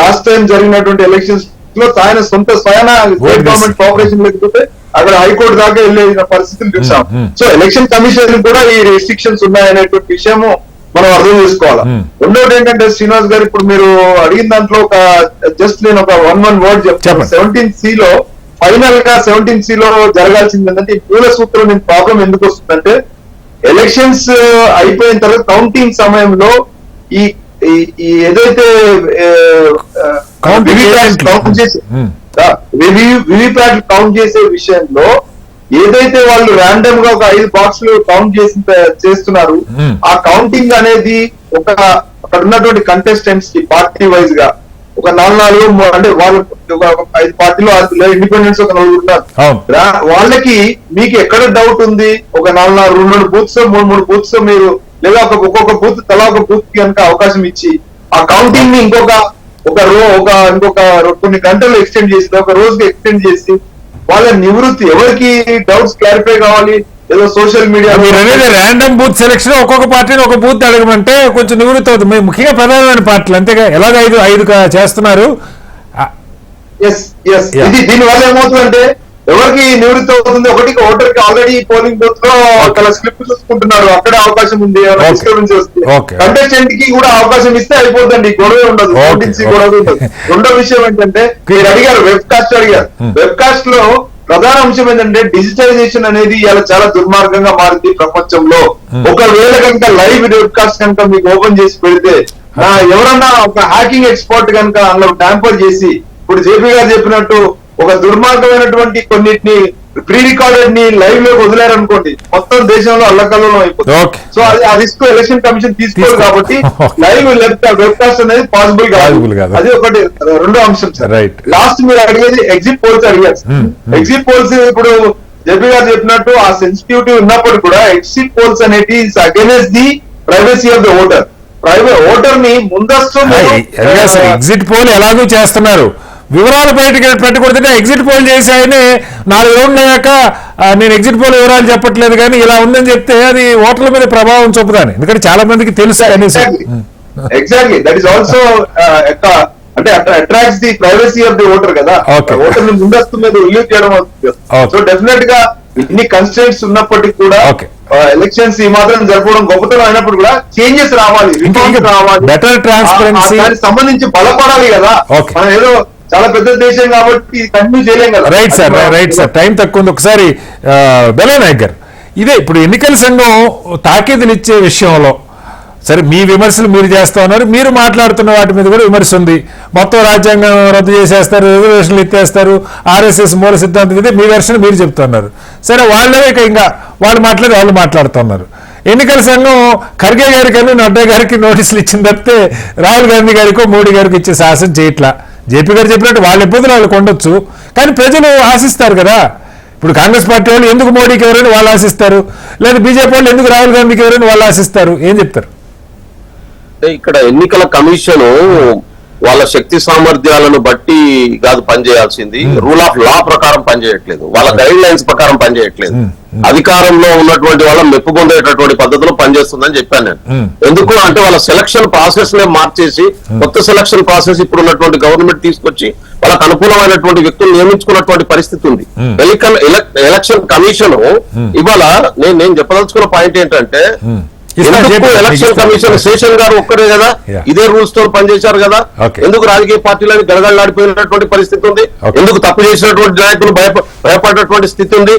లాస్ట్ టైం జరిగినటువంటి ఎలక్షన్స్ లో ఆయన స్వయాన స్టేట్ గవర్నమెంట్ కోఆపరేషన్ లేకపోతే అక్కడ హైకోర్టు దాకా వెళ్ళే పరిస్థితులు చూసాం. సో ఎలక్షన్ కమిషన్ కూడా ఈ రెస్ట్రిక్షన్స్ ఉన్నాయనేటువంటి విషయము మనం అర్థం చేసుకోవాలి. రెండోది ఏంటంటే శ్రీనివాస్ గారు ఇప్పుడు మీరు అడిగిన దాంట్లో ఒక జస్ట్ నేను ఒక వన్ వర్డ్ చెప్తాను. 17C లో ఫైనల్ గా 17C లో జరగాల్సింది ఏంటంటే ఈ మూల సూత్రం ప్రాబ్లం ఎందుకు వస్తుందంటే ఎలక్షన్స్ అయిపోయిన తర్వాత కౌంటింగ్ సమయంలో ఈ ఏదైతే వివిప్యాట్ కౌంట్ చేసే విషయంలో ఏదైతే వాళ్ళు ర్యాండమ్ గా ఒక 5 బాక్సులు కౌంట్ చేస్తున్నారు, ఆ కౌంటింగ్ అనేది అక్కడ ఉన్నటువంటి కంటెస్టెంట్స్ కి పార్టీ వైజ్ గా ఒక 4 అంటే వాళ్ళు ఒక 5 పార్టీలో ఇండిపెండెన్స్ ఒక 4 ఉన్నారు. వాళ్ళకి మీకు ఎక్కడ డౌట్ ఉంది, ఒక 2 బూత్స్ 3 బూత్స్ మీరు లేదా ఒక్కొక్క బూత్ తలా ఒక బూత్ కి కనుక అవకాశం ఇచ్చి ఆ కౌంటింగ్ ని ఇంకొక కొన్ని గంటలు ఎక్స్టెండ్ చేసి ఒక రోజుకి ఎక్స్టెండ్ చేసి వాళ్ళ నివృత్తి ఎవరికి డౌట్స్ క్లారిఫై కావాలి ఏదో social media random booth selection ఒక్కొక్క పార్టీని ఒక బూత్ అడగమంటే కొంచెం నివృత్తి అవుతుంది. ముఖ్యంగా ప్రధానమైన పార్టీలు అంతేగా ఎలాగ 5 చేస్తున్నారు. ఇది దీనివల్ల ఏమవుతుందంటే ఎవరికి నివృత్తి అవుతుంది, ఒకటి ఓటర్ కి ఆల్రెడీ పోలింగ్ బూత్ లో అక్కడ స్లిప్ చూసుకుంటున్నారు, అక్కడ అవకాశం ఉంది. డిస్టర్బెన్స్ వస్తే కంటెస్టెంట్ కి కూడా అవకాశం ఇస్తే అయిపోతుందండి, గొడవ ఉండదు, గొడవ ఉండదు. రెండో విషయం ఏంటంటే మీరు అడిగారు వెబ్ కాస్ట్ లో ప్రధాన అంశం ఏంటంటే డిజిటైజేషన్ అనేది ఇలా చాలా దుర్మార్గంగా మారింది ప్రపంచంలో. ఒకవేళ కనుక లైవ్ వెబ్ కాస్ట్ కనుక మీకు ఓపెన్ చేసి పెడితే ఎవరన్నా ఒక హ్యాకింగ్ ఎక్స్పర్ట్ కనుక అందులో ట్యాంపర్ చేసి ఇప్పుడు జేపీ గారు చెప్పినట్టు ఒక దుర్మార్గమైనటువంటి కొన్నిటిని ప్రీ రికార్డెడ్ ని లైవ్ లో వదిలేరనుకోండి, మొత్తం దేశంలో అల్లకల్లోలం అయిపోతుంది. సో ఆ రిస్క్ ఎలక్షన్ కమిషన్ తీసుకోరు కాబట్టి లైవ్ వెబ్కాస్ట్ అనేది పాసిబుల్ కాదు. అది ఒకటి. రెండో అంశం సార్, లాస్ట్ మీరు అడిగేది ఎగ్జిట్ పోల్స్ అడిగారు. ఎగ్జిట్ పోల్స్ ఇప్పుడు జేపీ గారు చెప్పినట్టు ఆ సెన్సిటివిటీ ఉన్నప్పుడు కూడా ఎగ్జిట్ పోల్స్ అనేది against the privacy of the voter. Voter ని ముందస్తు ఎగ్జిట్ పోల్ ఎలాగో చేస్తున్నారు, వివరాలు బయటకు పెట్టకూడదంటే ఎగ్జిట్ పోల్ చేసి ఆయనే 4 రౌండ్లు అయ్యాక నేను ఎగ్జిట్ పోల్ వివరాలు చెప్పట్లేదు కానీ ఇలా ఉందని చెప్తే అది ఓటర్ల మీద ప్రభావం చూపుతాను, ఎందుకంటే చాలా మందికి తెలుసు అనేసి. ఎగ్జాక్ట్లీ దట్ ఈస్ ఆల్సో అంటే attracts the privacy of the voter కదా, Okay. ఓటర్ ని ముందస్తు మీద రిలీవ్ చేయడం అవుతుంది. Okay. సో డెఫినెట్ గా ఇన్ని కన్స్టెంట్స్ ఉన్నప్పటికీ కూడా Okay. ఎలక్షన్స్ ఈ మాత్రం జరపడం గొప్పతనం అయినప్పుడు కూడా చేంజెస్ రావాలి, రిఫార్మ్స్ రావాలి, better transparency. దానికి సంబంధించి బలపడాలి కదా. Okay. మనం ఏదో చాలా పెద్ద దేశం కాబట్టి కంటిన్యూ చేయలేం కదా. రైట్ సార్ టైం తక్కువ ఉంది. ఒకసారి బెలనాయక్ గారు, ఇదే ఇప్పుడు ఎన్నికల సంఘం తాకీదునిచ్చే విషయంలో సరే మీ విమర్శలు మీరు చేస్తా ఉన్నారు, మీరు మాట్లాడుతున్న వాటి మీద కూడా విమర్శ ఉంది. మొత్తం రాజ్యాంగం రద్దు చేసేస్తారు, రిజర్వేషన్లు ఎత్తేస్తారు, ఆర్ఎస్ఎస్ మూల సిద్ధాంతం ఇదే మీ వెర్షన్ మీరు చెప్తున్నారు. సరే వాళ్ళే ఇంకా వాళ్ళు మాట్లాడుతున్నారు. ఎన్నికల సంఘం ఖర్గే గారికి నడ్డా గారికి నోటీసులు ఇచ్చిన తప్పితే రాహుల్ గాంధీ గారికో మోడీ గారికి ఇచ్చే సాహసం చేయట్లా. జేపీ గారు చెప్పినట్టు వాళ్ళ ఇబ్బందులు వాళ్ళకి ఉండొచ్చు, కానీ ప్రజలు ఆశిస్తారు కదా. ఇప్పుడు కాంగ్రెస్ పార్టీ వాళ్ళు ఎందుకు మోడీకి ఎవరైనా వాళ్ళు ఆశిస్తారు, లేదా బీజేపీ వాళ్ళు ఎందుకు రాహుల్ గాంధీకి ఎవరైనా వాళ్ళు ఆశిస్తారు, ఏం చెప్తారు? ఇక్కడ ఎన్నికల కమిషన్ వాళ్ళ శక్తి సామర్థ్యాలను బట్టి కాదు పనిచేయాల్సింది, రూల్ ఆఫ్ లా ప్రకారం పనిచేయట్లేదు, వాళ్ళ గైడ్ లైన్స్ ప్రకారం పనిచేయట్లేదు. అధికారంలో ఉన్నటువంటి వాళ్ళ మెప్పు పొందేటటువంటి పద్ధతిలో పనిచేస్తుందని చెప్పాను నేను. ఎందుకు అంటే వాళ్ళ సెలక్షన్ ప్రాసెస్ నే మార్చేసి కొత్త సెలక్షన్ ప్రాసెస్ ఇప్పుడు ఉన్నటువంటి గవర్నమెంట్ తీసుకొచ్చి వాళ్ళకు అనుకూలమైనటువంటి వ్యక్తులు నియమించుకున్నటువంటి పరిస్థితి ఉంది. ఎలక్షన్ కమిషన్ ఇవాళ నేను చెప్పదలుచుకున్న పాయింట్ ఏంటంటే, ఎలక్షన్ కమిషన్ శేషన్ గారు ఒక్కరే కదా ఇదే రూల్స్ తో పనిచేశారు కదా, ఎందుకు రాజకీయ పార్టీలను గడగడలాడిపోయినటువంటి పరిస్థితి ఉంది, ఎందుకు తప్పు చేసినటువంటి నాయకులు భయపడేటువంటి స్థితి ఉంది.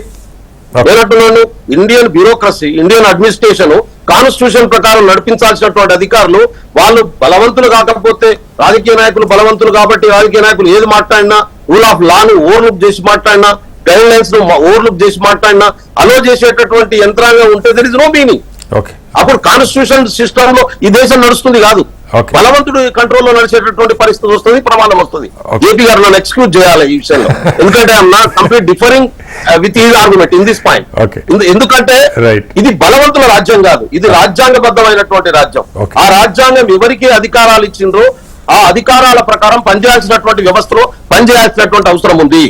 నేనంటున్నాను, Indian bureaucracy, Indian administration constitution ప్రకారం నడిపించాల్సినటువంటి అధికారులు వాళ్ళు బలవంతులు కాకపోతే, రాజకీయ నాయకులు బలవంతులు కాబట్టి రాజకీయ నాయకులు ఏది మాట్లాడినా, రూల్ ఆఫ్ లా ను ఓవర్లుక్ చేసి మాట్లాడినా, గైడ్ లైన్స్ ను ఓవర్లుక్ చేసి మాట్లాడినా, అలో చేసేటటువంటి యంత్రాంగం ఉంటే దర్ ఇస్ నో మీనింగ్. అప్పుడు కాన్స్టిట్యూషన్ సిస్టమ్ లో ఈ దేశం నడుస్తుంది కాదు, బలవంతుడు కంట్రోల్లో నడిచేటటువంటి పరిస్థితి వస్తుంది, ప్రమాదం వస్తుంది. జేపీ గారు నన్ను ఎక్స్క్యూజ్ చేయాలి ఈ విషయంలో, ఎందుకంటే I'm not complete differing with his argument in this point. ఎందుకంటే ఇది బలవంతుల రాజ్యం కాదు, ఇది రాజ్యాంగబద్ధమైనటువంటి రాజ్యం. ఆ రాజ్యాంగం ఎవరికి అధికారాలు ఇచ్చిండ్రో ఆ అధికారాల ప్రకారం పనిచేయాల్సినటువంటి వ్యవస్థలో పనిచేయాల్సినటువంటి అవసరం ఉంది.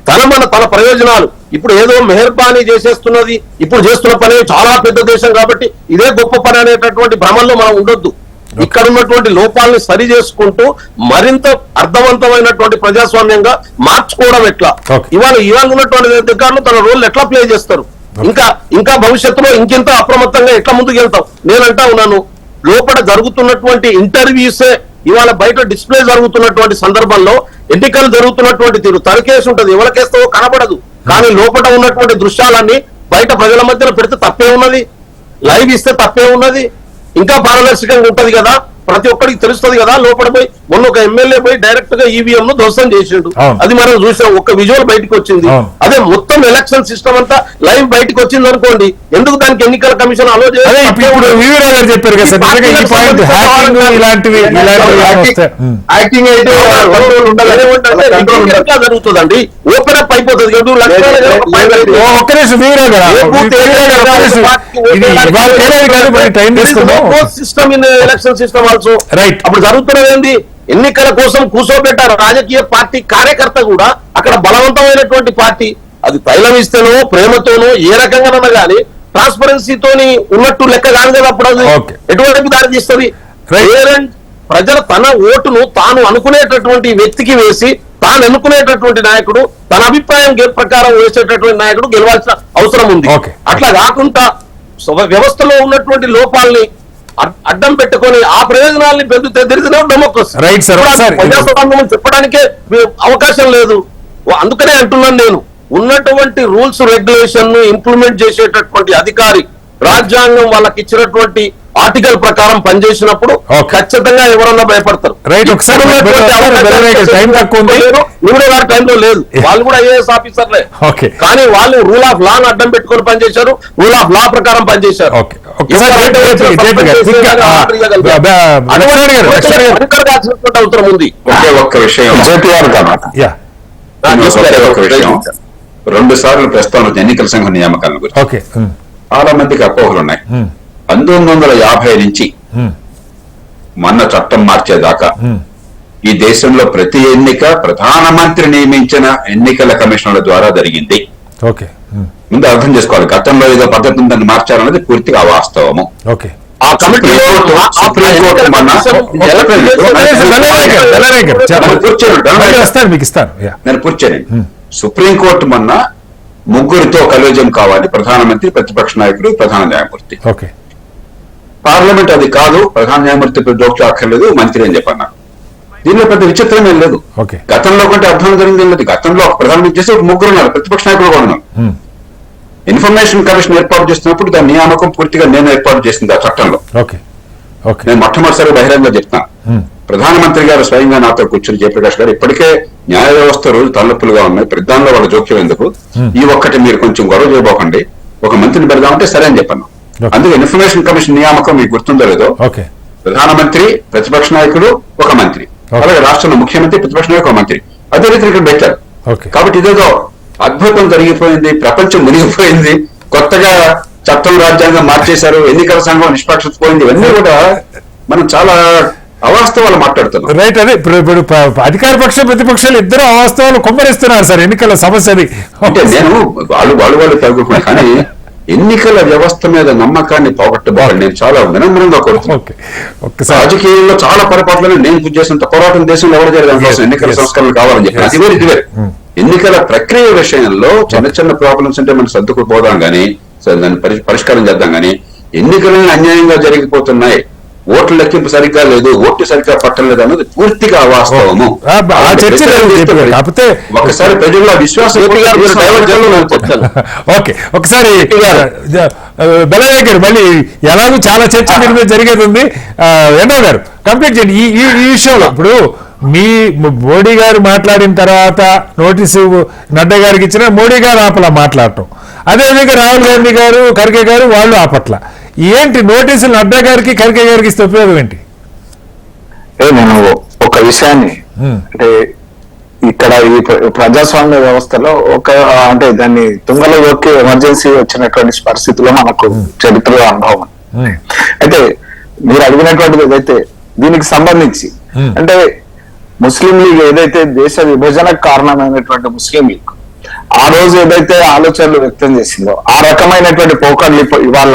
తన ప్రయోజనాలు ఇప్పుడు ఏదో మెహర్బానీ చేసేస్తున్నది, ఇప్పుడు చేస్తున్న పని చాలా పెద్ద దేశం కాబట్టి ఇదే గొప్ప పని అనేటటువంటి భ్రమంలో మనం ఉండొద్దు. ఇక్కడ ఉన్నటువంటి లోపాలని సరి చేసుకుంటూ మరింత అర్థవంతమైనటువంటి ప్రజాస్వామ్యంగా మార్చుకోవడం ఎట్లా, ఇవాళ ఉన్నటువంటి అధికారులు తన రోల్ ఎట్లా ప్లే చేస్తారు, ఇంకా భవిష్యత్తులో ఇంకెంత అప్రమత్తంగా ఎట్లా ముందుకు వెళ్తాం. నేనంటా ఉన్నాను, లోపల జరుగుతున్నటువంటి ఇంటర్వ్యూసే ఇవాళ బయట డిస్ప్లే జరుగుతున్నటువంటి సందర్భంలో ఎన్నికలు జరుగుతున్నటువంటి తీరు తరకేసి ఉంటది, ఎవరికేస్తావో కనబడదు, కానీ లోపల ఉన్నటువంటి దృశ్యాలన్నీ బయట ప్రజల మధ్యలో పెడితే తప్పే ఉన్నది, లైవ్ ఇస్తే తప్పే ఉన్నది, ఇంకా పారదర్శకంగా ఉంటది కదా, ప్రతి ఒక్కరికి తెలుస్తుంది కదా. లోపల పోయి మొన్న ఒక ఎమ్మెల్యే పోయి డైరెక్ట్ గా ఈవీఎం ను ధ్వంసం చేసిండు, అది మనం చూసాం, ఒక విజువల్ బయటకు వచ్చింది. అదే మొత్తం ఎలక్షన్ సిస్టమ్ అంతా లైవ్ బయటకు వచ్చింది అనుకోండి, ఎందుకు దానికి ఎన్నికల కమిషన్ ఆలో జరుగుతుందండి, ఓపెన్ అప్ అయిపోతుంది. System in election system also right. అప్పుడు జరుగుతున్నది ఏంది, ఎన్నికల కోసం కూర్చోబెట్టారు రాజకీయ పార్టీ కార్యకర్త కూడా అక్కడ బలవంతమైనటువంటి పార్టీ, అది తైలం ఇస్తేనో ప్రేమతోనో ఏ రకంగానన్నా గానీ ట్రాన్స్పరెన్సీతోని ఉన్నట్టు లెక్క కాదు కదా. అప్పుడు అది ఎటువంటి దారి తీస్తుంది. ప్రజలు తన ఓటును తాను అనుకునేటటువంటి వ్యక్తికి వేసి తాను ఎన్నుకునేటటువంటి నాయకుడు, తన అభిప్రాయం ప్రకారం వేసేటటువంటి నాయకుడు గెలవాల్సిన అవసరం ఉంది. అట్లా కాకుండా వ్యవస్థలో ఉన్నటువంటి లోపాలని అడ్డం పెట్టుకొని ఆ ప్రయోజనాల్ని పెంచితే తెలిసిన డెమోక్రసీ చెప్పడానికే అవకాశం లేదు. అందుకనే అంటున్నాను నేను, ఉన్నటువంటి రూల్స్ రెగ్యులేషన్ ను ఇంప్లిమెంట్ చేసేటటువంటి అధికారి రాజ్యాంగం వాళ్ళకి ఇచ్చినటువంటి ఆర్టికల్ ప్రకారం పనిచేసినప్పుడు ఖచ్చితంగా ఎవరన్నా భయపడతారు. టైంలో లేదు, వాళ్ళు కూడా ఐఏఎస్ ఆఫీసర్లే, కానీ వాళ్ళు రూల్ ఆఫ్ లా అడ్డం పెట్టుకొని పనిచేశారు, రూల్ ఆఫ్ లా ప్రకారం పనిచేశారు. అవసరం ఉంది. ఒక్క విషయం 2 సార్లు ప్రస్తావన ఎన్నికల సంఘం నియామకాల గురించి చాలా మందికి అపోహలు ఉన్నాయి. 1950 నుంచి మొన్న చట్టం మార్చేదాకా ఈ దేశంలో ప్రతి ఎన్నిక ప్రధానమంత్రి నియమించిన ఎన్నికల కమిషన్ల ద్వారా జరిగింది. ముందు అర్థం చేసుకోవాలి, గతంలో ఏదో పద్ధతి ఉందని మార్చారన్నది పూర్తిగా అవాస్తవము. ఆ కమిటీలో సుప్రీంకోర్టు మొన్న వస్తాను మీకు ఇస్తాను. నేను కూర్చొని సుప్రీంకోర్టు మొన్న ముగ్గురితో కలోజం కావాలి, ప్రధానమంత్రి, ప్రతిపక్ష నాయకుడు, ప్రధాన న్యాయమూర్తి. ఓకే, పార్లమెంట్ అది కాదు, ప్రధాన న్యాయమూర్తి జోక్యం అక్కర్లేదు, మంత్రి అని చెప్పన్నారు. దీనిలో పెద్ద విచిత్రం ఏం లేదు. ఓకే, గతంలో కంటే అర్థం జరిగింది ఏం లేదు. గతంలో ఒక ప్రధానమంత్రి చేస్తే ఒక ముగ్గురు ఉన్నారు, ప్రతిపక్ష నాయకులు కూడా ఉన్నారు. ఇన్ఫర్మేషన్ కమిషన్ ఏర్పాటు చేస్తున్నప్పుడు దాని నియామకం పూర్తిగా నేను ఏర్పాటు చేసింది ఆ చట్టంలో. ఓకే, ఓకే, నేను మొట్టమొదటిసారి బహిరంగ చెప్తాను. ప్రధానమంత్రి గారు స్వయంగా నాతో కూర్చుని జయప్రకాష్ గారు, ఇప్పటికే న్యాయ వ్యవస్థ రోజు తలనొప్పులుగా ఉన్నాయి, ప్రధానంలో వాళ్ళ జోక్యం ఎందుకు, ఈ ఒక్కటి మీరు కొంచెం గొడవ చేయబోకండి, ఒక మంత్రిని పెడదామంటే సరే అని చెప్పాను. అందుకే ఇన్ఫర్మేషన్ కమిషన్ నియామకం మీకు గుర్తుందో లేదో, ప్రధానమంత్రి, ప్రతిపక్ష నాయకుడు, ఒక మంత్రి, అలాగే రాష్ట్రంలో ముఖ్యమంత్రి, ప్రతిపక్ష నాయకుడు, ఒక మంత్రి, అదే రీతి ఇక్కడ పెట్టారు. కాబట్టి ఇదేదో అద్భుతం జరిగిపోయింది, ప్రపంచం మునిగిపోయింది, కొత్తగా చట్టం రాజ్యాంగం మార్చేశారు, ఎన్నికల సంఘం నిష్పక్షత పోయింది, ఇవన్నీ కూడా మనం చాలా అవాస్తవాలు మాట్లాడుతున్నాం. రైట్, అదే ఇప్పుడు అధికార పక్ష ప్రతిపక్షాలు ఇద్దరు అవాస్తవాలు కుమ్మరిస్తున్నారు సార్ ఎన్నికల సమస్యది. అంటే నేను వాళ్ళు తగ్గుకున్నాను, కానీ ఎన్నికల వ్యవస్థ మీద నమ్మకాన్ని పోగొట్టబోవాలి నేను చాలా వినమ్రంగా కోరుతున్నాను. రాజకీయాల్లో చాలా పొరపాట్లను నేను చేసినంత పోరాటం దేశంలో ఎవరు జరిగే ఎన్నికల సంస్కరణలు కావాలని చెప్పి అది వేరు. ఎన్నికల ప్రక్రియ విషయంలో చిన్న చిన్న ప్రాబ్లమ్స్ అంటే మనం సర్దుకుపోదాం గానీ, దాన్ని పరిష్కారం చేద్దాం గానీ, ఎన్నికలను అన్యాయంగా జరిగిపోతున్నాయి, ఓట్ల లెక్కింపు సరిగ్గా లేదు, ఓట్లు సరిగ్గా పట్టలేదు అన్నది పూర్తిగా అవాస్తవము. ఒకసారి ప్రజల్లో విశ్వాసం. ఓకే, ఒకసారి బెల్లయ్య గారు మళ్ళీ ఎలాగో చాలా చర్చ దీని మీద జరిగేది ఉంది. ఎండో గారు కంప్లీట్ చేయండి ఈ విషయంలో. ఇప్పుడు మోడీ గారు మాట్లాడిన తర్వాత నోటీసు నడ్డా గారికి ఇచ్చిన, మోడీ గారు ఆపలా మాట్లాడటం, అదేవిధంగా రాహుల్ గాంధీ గారు, ఖర్గే గారు వాళ్ళు ఆపట్ల. ఏంటి నోటీసులు నడ్డా గారికి, ఖర్గే గారికి ఇస్తే ఉపయోగం ఏంటి? నేను ఒక విషయాన్ని అంటే ఇక్కడ ఈ ప్రజాస్వామ్య వ్యవస్థలో అంటే దాన్ని తుంగలో దొక్కి ఎమర్జెన్సీ వచ్చినటువంటి పరిస్థితుల్లో మనకు చరిత్రలో అనుభవం. అయితే మీరు అడిగినటువంటిది ఏదైతే దీనికి సంబంధించి అంటే ముస్లిం లీగ్ ఏదైతే దేశ విభజనకు కారణమైనటువంటి ముస్లిం లీగ్ ఆ రోజు ఏదైతే ఆలోచనలు వ్యక్తం చేసిందో ఆ రకమైనటువంటి పోకడ్లు ఇవాళ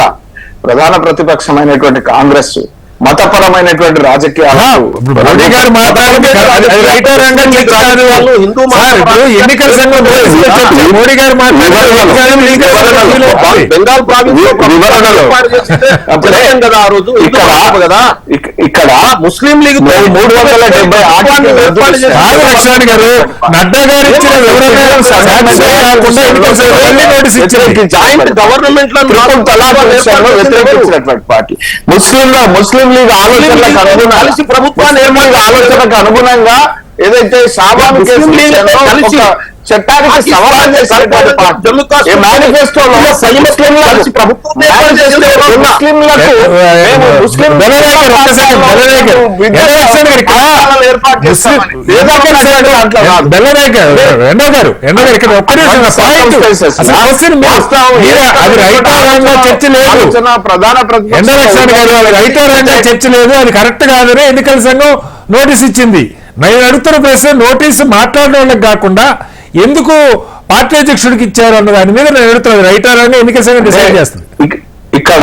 ప్రధాన ప్రతిపక్షమైనటువంటి కాంగ్రెస్ మతపరమైనటువంటి రాజకీయాలు ఎన్నికల సంఘం మోడీ గారు ఇక్కడ ముస్లిం లీగ్ 370 గారు నడ్డా గారు ఇచ్చిన జాయింట్ గవర్నమెంట్ లో వ్యతిరేకించినటువంటి పార్టీ ముస్లిం లీగ్ ఆలోచనలకు అనుగుణంగా ఏదైతే షాబాన్ చట్టానికి సవాల్ చేసినటువంటి పార్టీ మేనిఫెస్టోలో చర్చ లేదు, అది కరెక్ట్ కాదని ఎన్నికల సంఘం నోటీస్ ఇచ్చింది. నేను అడుగుతున్న ప్రశ్న, నోటీసు మాట్లాడడం వాళ్ళకి కాకుండా ఎందుకు పార్టీ అధ్యక్షుడికి ఇచ్చారు అన్న దాని మీద నేను అడుగుతున్నాను. రైట్ ఆర్ రాంగ్ ఎన్నికల సంఘం డిసైడ్ చేస్తుంది. ఇక్కడ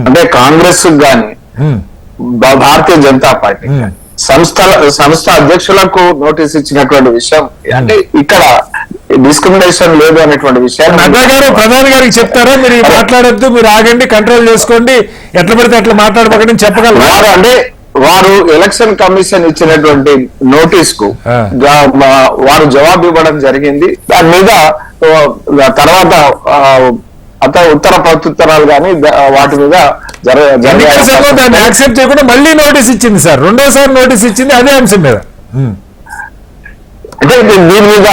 అంటే కాంగ్రెస్ గాని భారతీయ జనతా పార్టీ సంస్థ అధ్యక్షులకు నోటీస్ ఇచ్చినటువంటి విషయం అంటే ఇక్కడ డిస్క్రిమినేషన్ లేదు అనేటువంటి విషయాన్ని నడ్డా గారు ప్రధాని గారికి చెప్తారా, మీరు మాట్లాడొద్దు, మీరు ఆగండి, కంట్రోల్ చేసుకోండి, ఎట్లా పడితే అట్లా మాట్లాడబోకండి చెప్పగలరు అంటే వారు ఎలక్షన్ కమిషన్ ఇచ్చినటువంటి నోటీస్ కు వారు జవాబు ఇవ్వడం జరిగింది. దాని మీద తర్వాత ఉత్తర ప్రత్యుత్తరాలు కానీ వాటి మీద దాన్ని యాక్సెప్ట్ చేయకుండా మళ్ళీ నోటీస్ ఇచ్చింది సార్, రెండోసారి నోటీస్ ఇచ్చింది అదే అంశం మీద. అంటే దీని మీద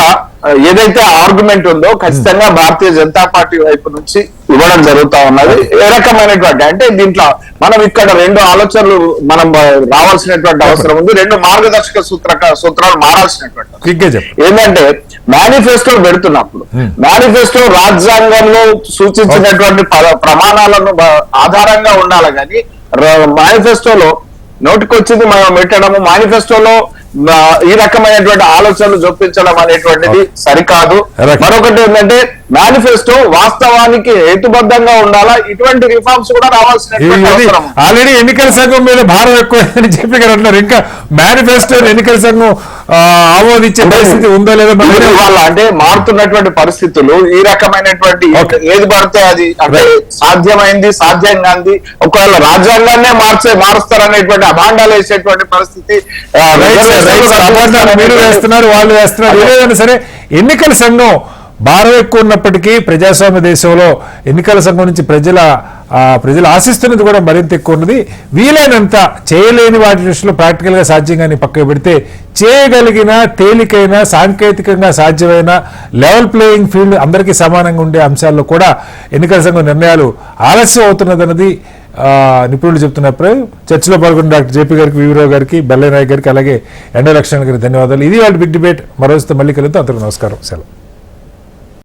ఏదైతే ఆర్గ్యుమెంట్ ఉందో ఖచ్చితంగా భారతీయ జనతా పార్టీ వైపు నుంచి ఇవ్వడం జరుగుతా ఉన్నది. ఏ రకమైనటువంటి అంటే దీంట్లో మనం ఇక్కడ రెండు ఆలోచనలు మనం రావాల్సినటువంటి అవసరం ఉంది, రెండు మార్గదర్శక సూత్రాలు మారాల్సినటువంటి ఏంటంటే మేనిఫెస్టో పెడుతున్నప్పుడు మేనిఫెస్టో రాజ్యాంగంలో సూచించినటువంటి ప్రమాణాలను ఆధారంగా ఉండాలి కానీ మేనిఫెస్టోలో నోటికొచ్చింది మనం పెట్టడము, మేనిఫెస్టోలో ఈ రకమైనటువంటి ఆలోచనలు చొప్పించడం అనేటువంటిది సరికాదు. Correct. మరొకటి ఏంటంటే మేనిఫెస్టో వాస్తవానికి హేతుబద్ధంగా ఉండాలా, ఇటువంటి రిఫార్మ్స్ కూడా రావాల్సినటువంటి అవసరం. ఆల్రెడీ ఎన్నికల సంఘం మీద భారం ఎక్కువ అని చెప్పి గారు అంటున్నారు. ఇంకా మేనిఫెస్టో ఎన్నికల సంఘం ఆమోదించే పరిస్థితి ఉందో లేదో మరి వాళ్ళ అంటే మారుతున్నటువంటి పరిస్థితులు ఈ రకమైనటువంటి ఏది పడితే అది అంటే సాధ్యమైంది సాధ్యం కాంది ఒకవేళ రాజ్యాంగాన్నే మారుస్తారనేటువంటి అభాండాలు వేసేటువంటి పరిస్థితి మీరు వేస్తున్నారు, వాళ్ళు వేస్తున్నారు. ఏదైనా సరే ఎన్నికల సంఘం భారం ఎక్కువ ఉన్నప్పటికీ ప్రజాస్వామ్య దేశంలో ఎన్నికల సంఘం నుంచి ప్రజలు ఆశిస్తున్నది కూడా మరింత ఎక్కువ ఉన్నది. వీలైనంత చేయలేని వాటి విషయంలో ప్రాక్టికల్ గా సాధ్యంగాని పక్కకు పెడితే చేయగలిగిన తేలికైన సాంకేతికంగా సాధ్యమైన లెవెల్ ప్లేయింగ్ ఫీల్డ్ అందరికీ సమానంగా ఉండే అంశాల్లో కూడా ఎన్నికల సంఘం నిర్ణయాలు ఆలస్యం అవుతున్నదన్నది నిపుణులు చెప్తున్న అభిప్రాయం. చర్చలో పాల్గొన్న డాక్టర్ జేపీ గారికి, వివరావు గారికి, బెల్లయ్య నాయక్ గారికి, అలాగే ఎండ లక్ష్మణ్ గారికి ధన్యవాదాలు. ఇది వాళ్ళ బిగ్ డిబేట్. మరోసారి మళ్ళీ కలుద్దాం. అందరికీ నమస్కారం. సెలవు.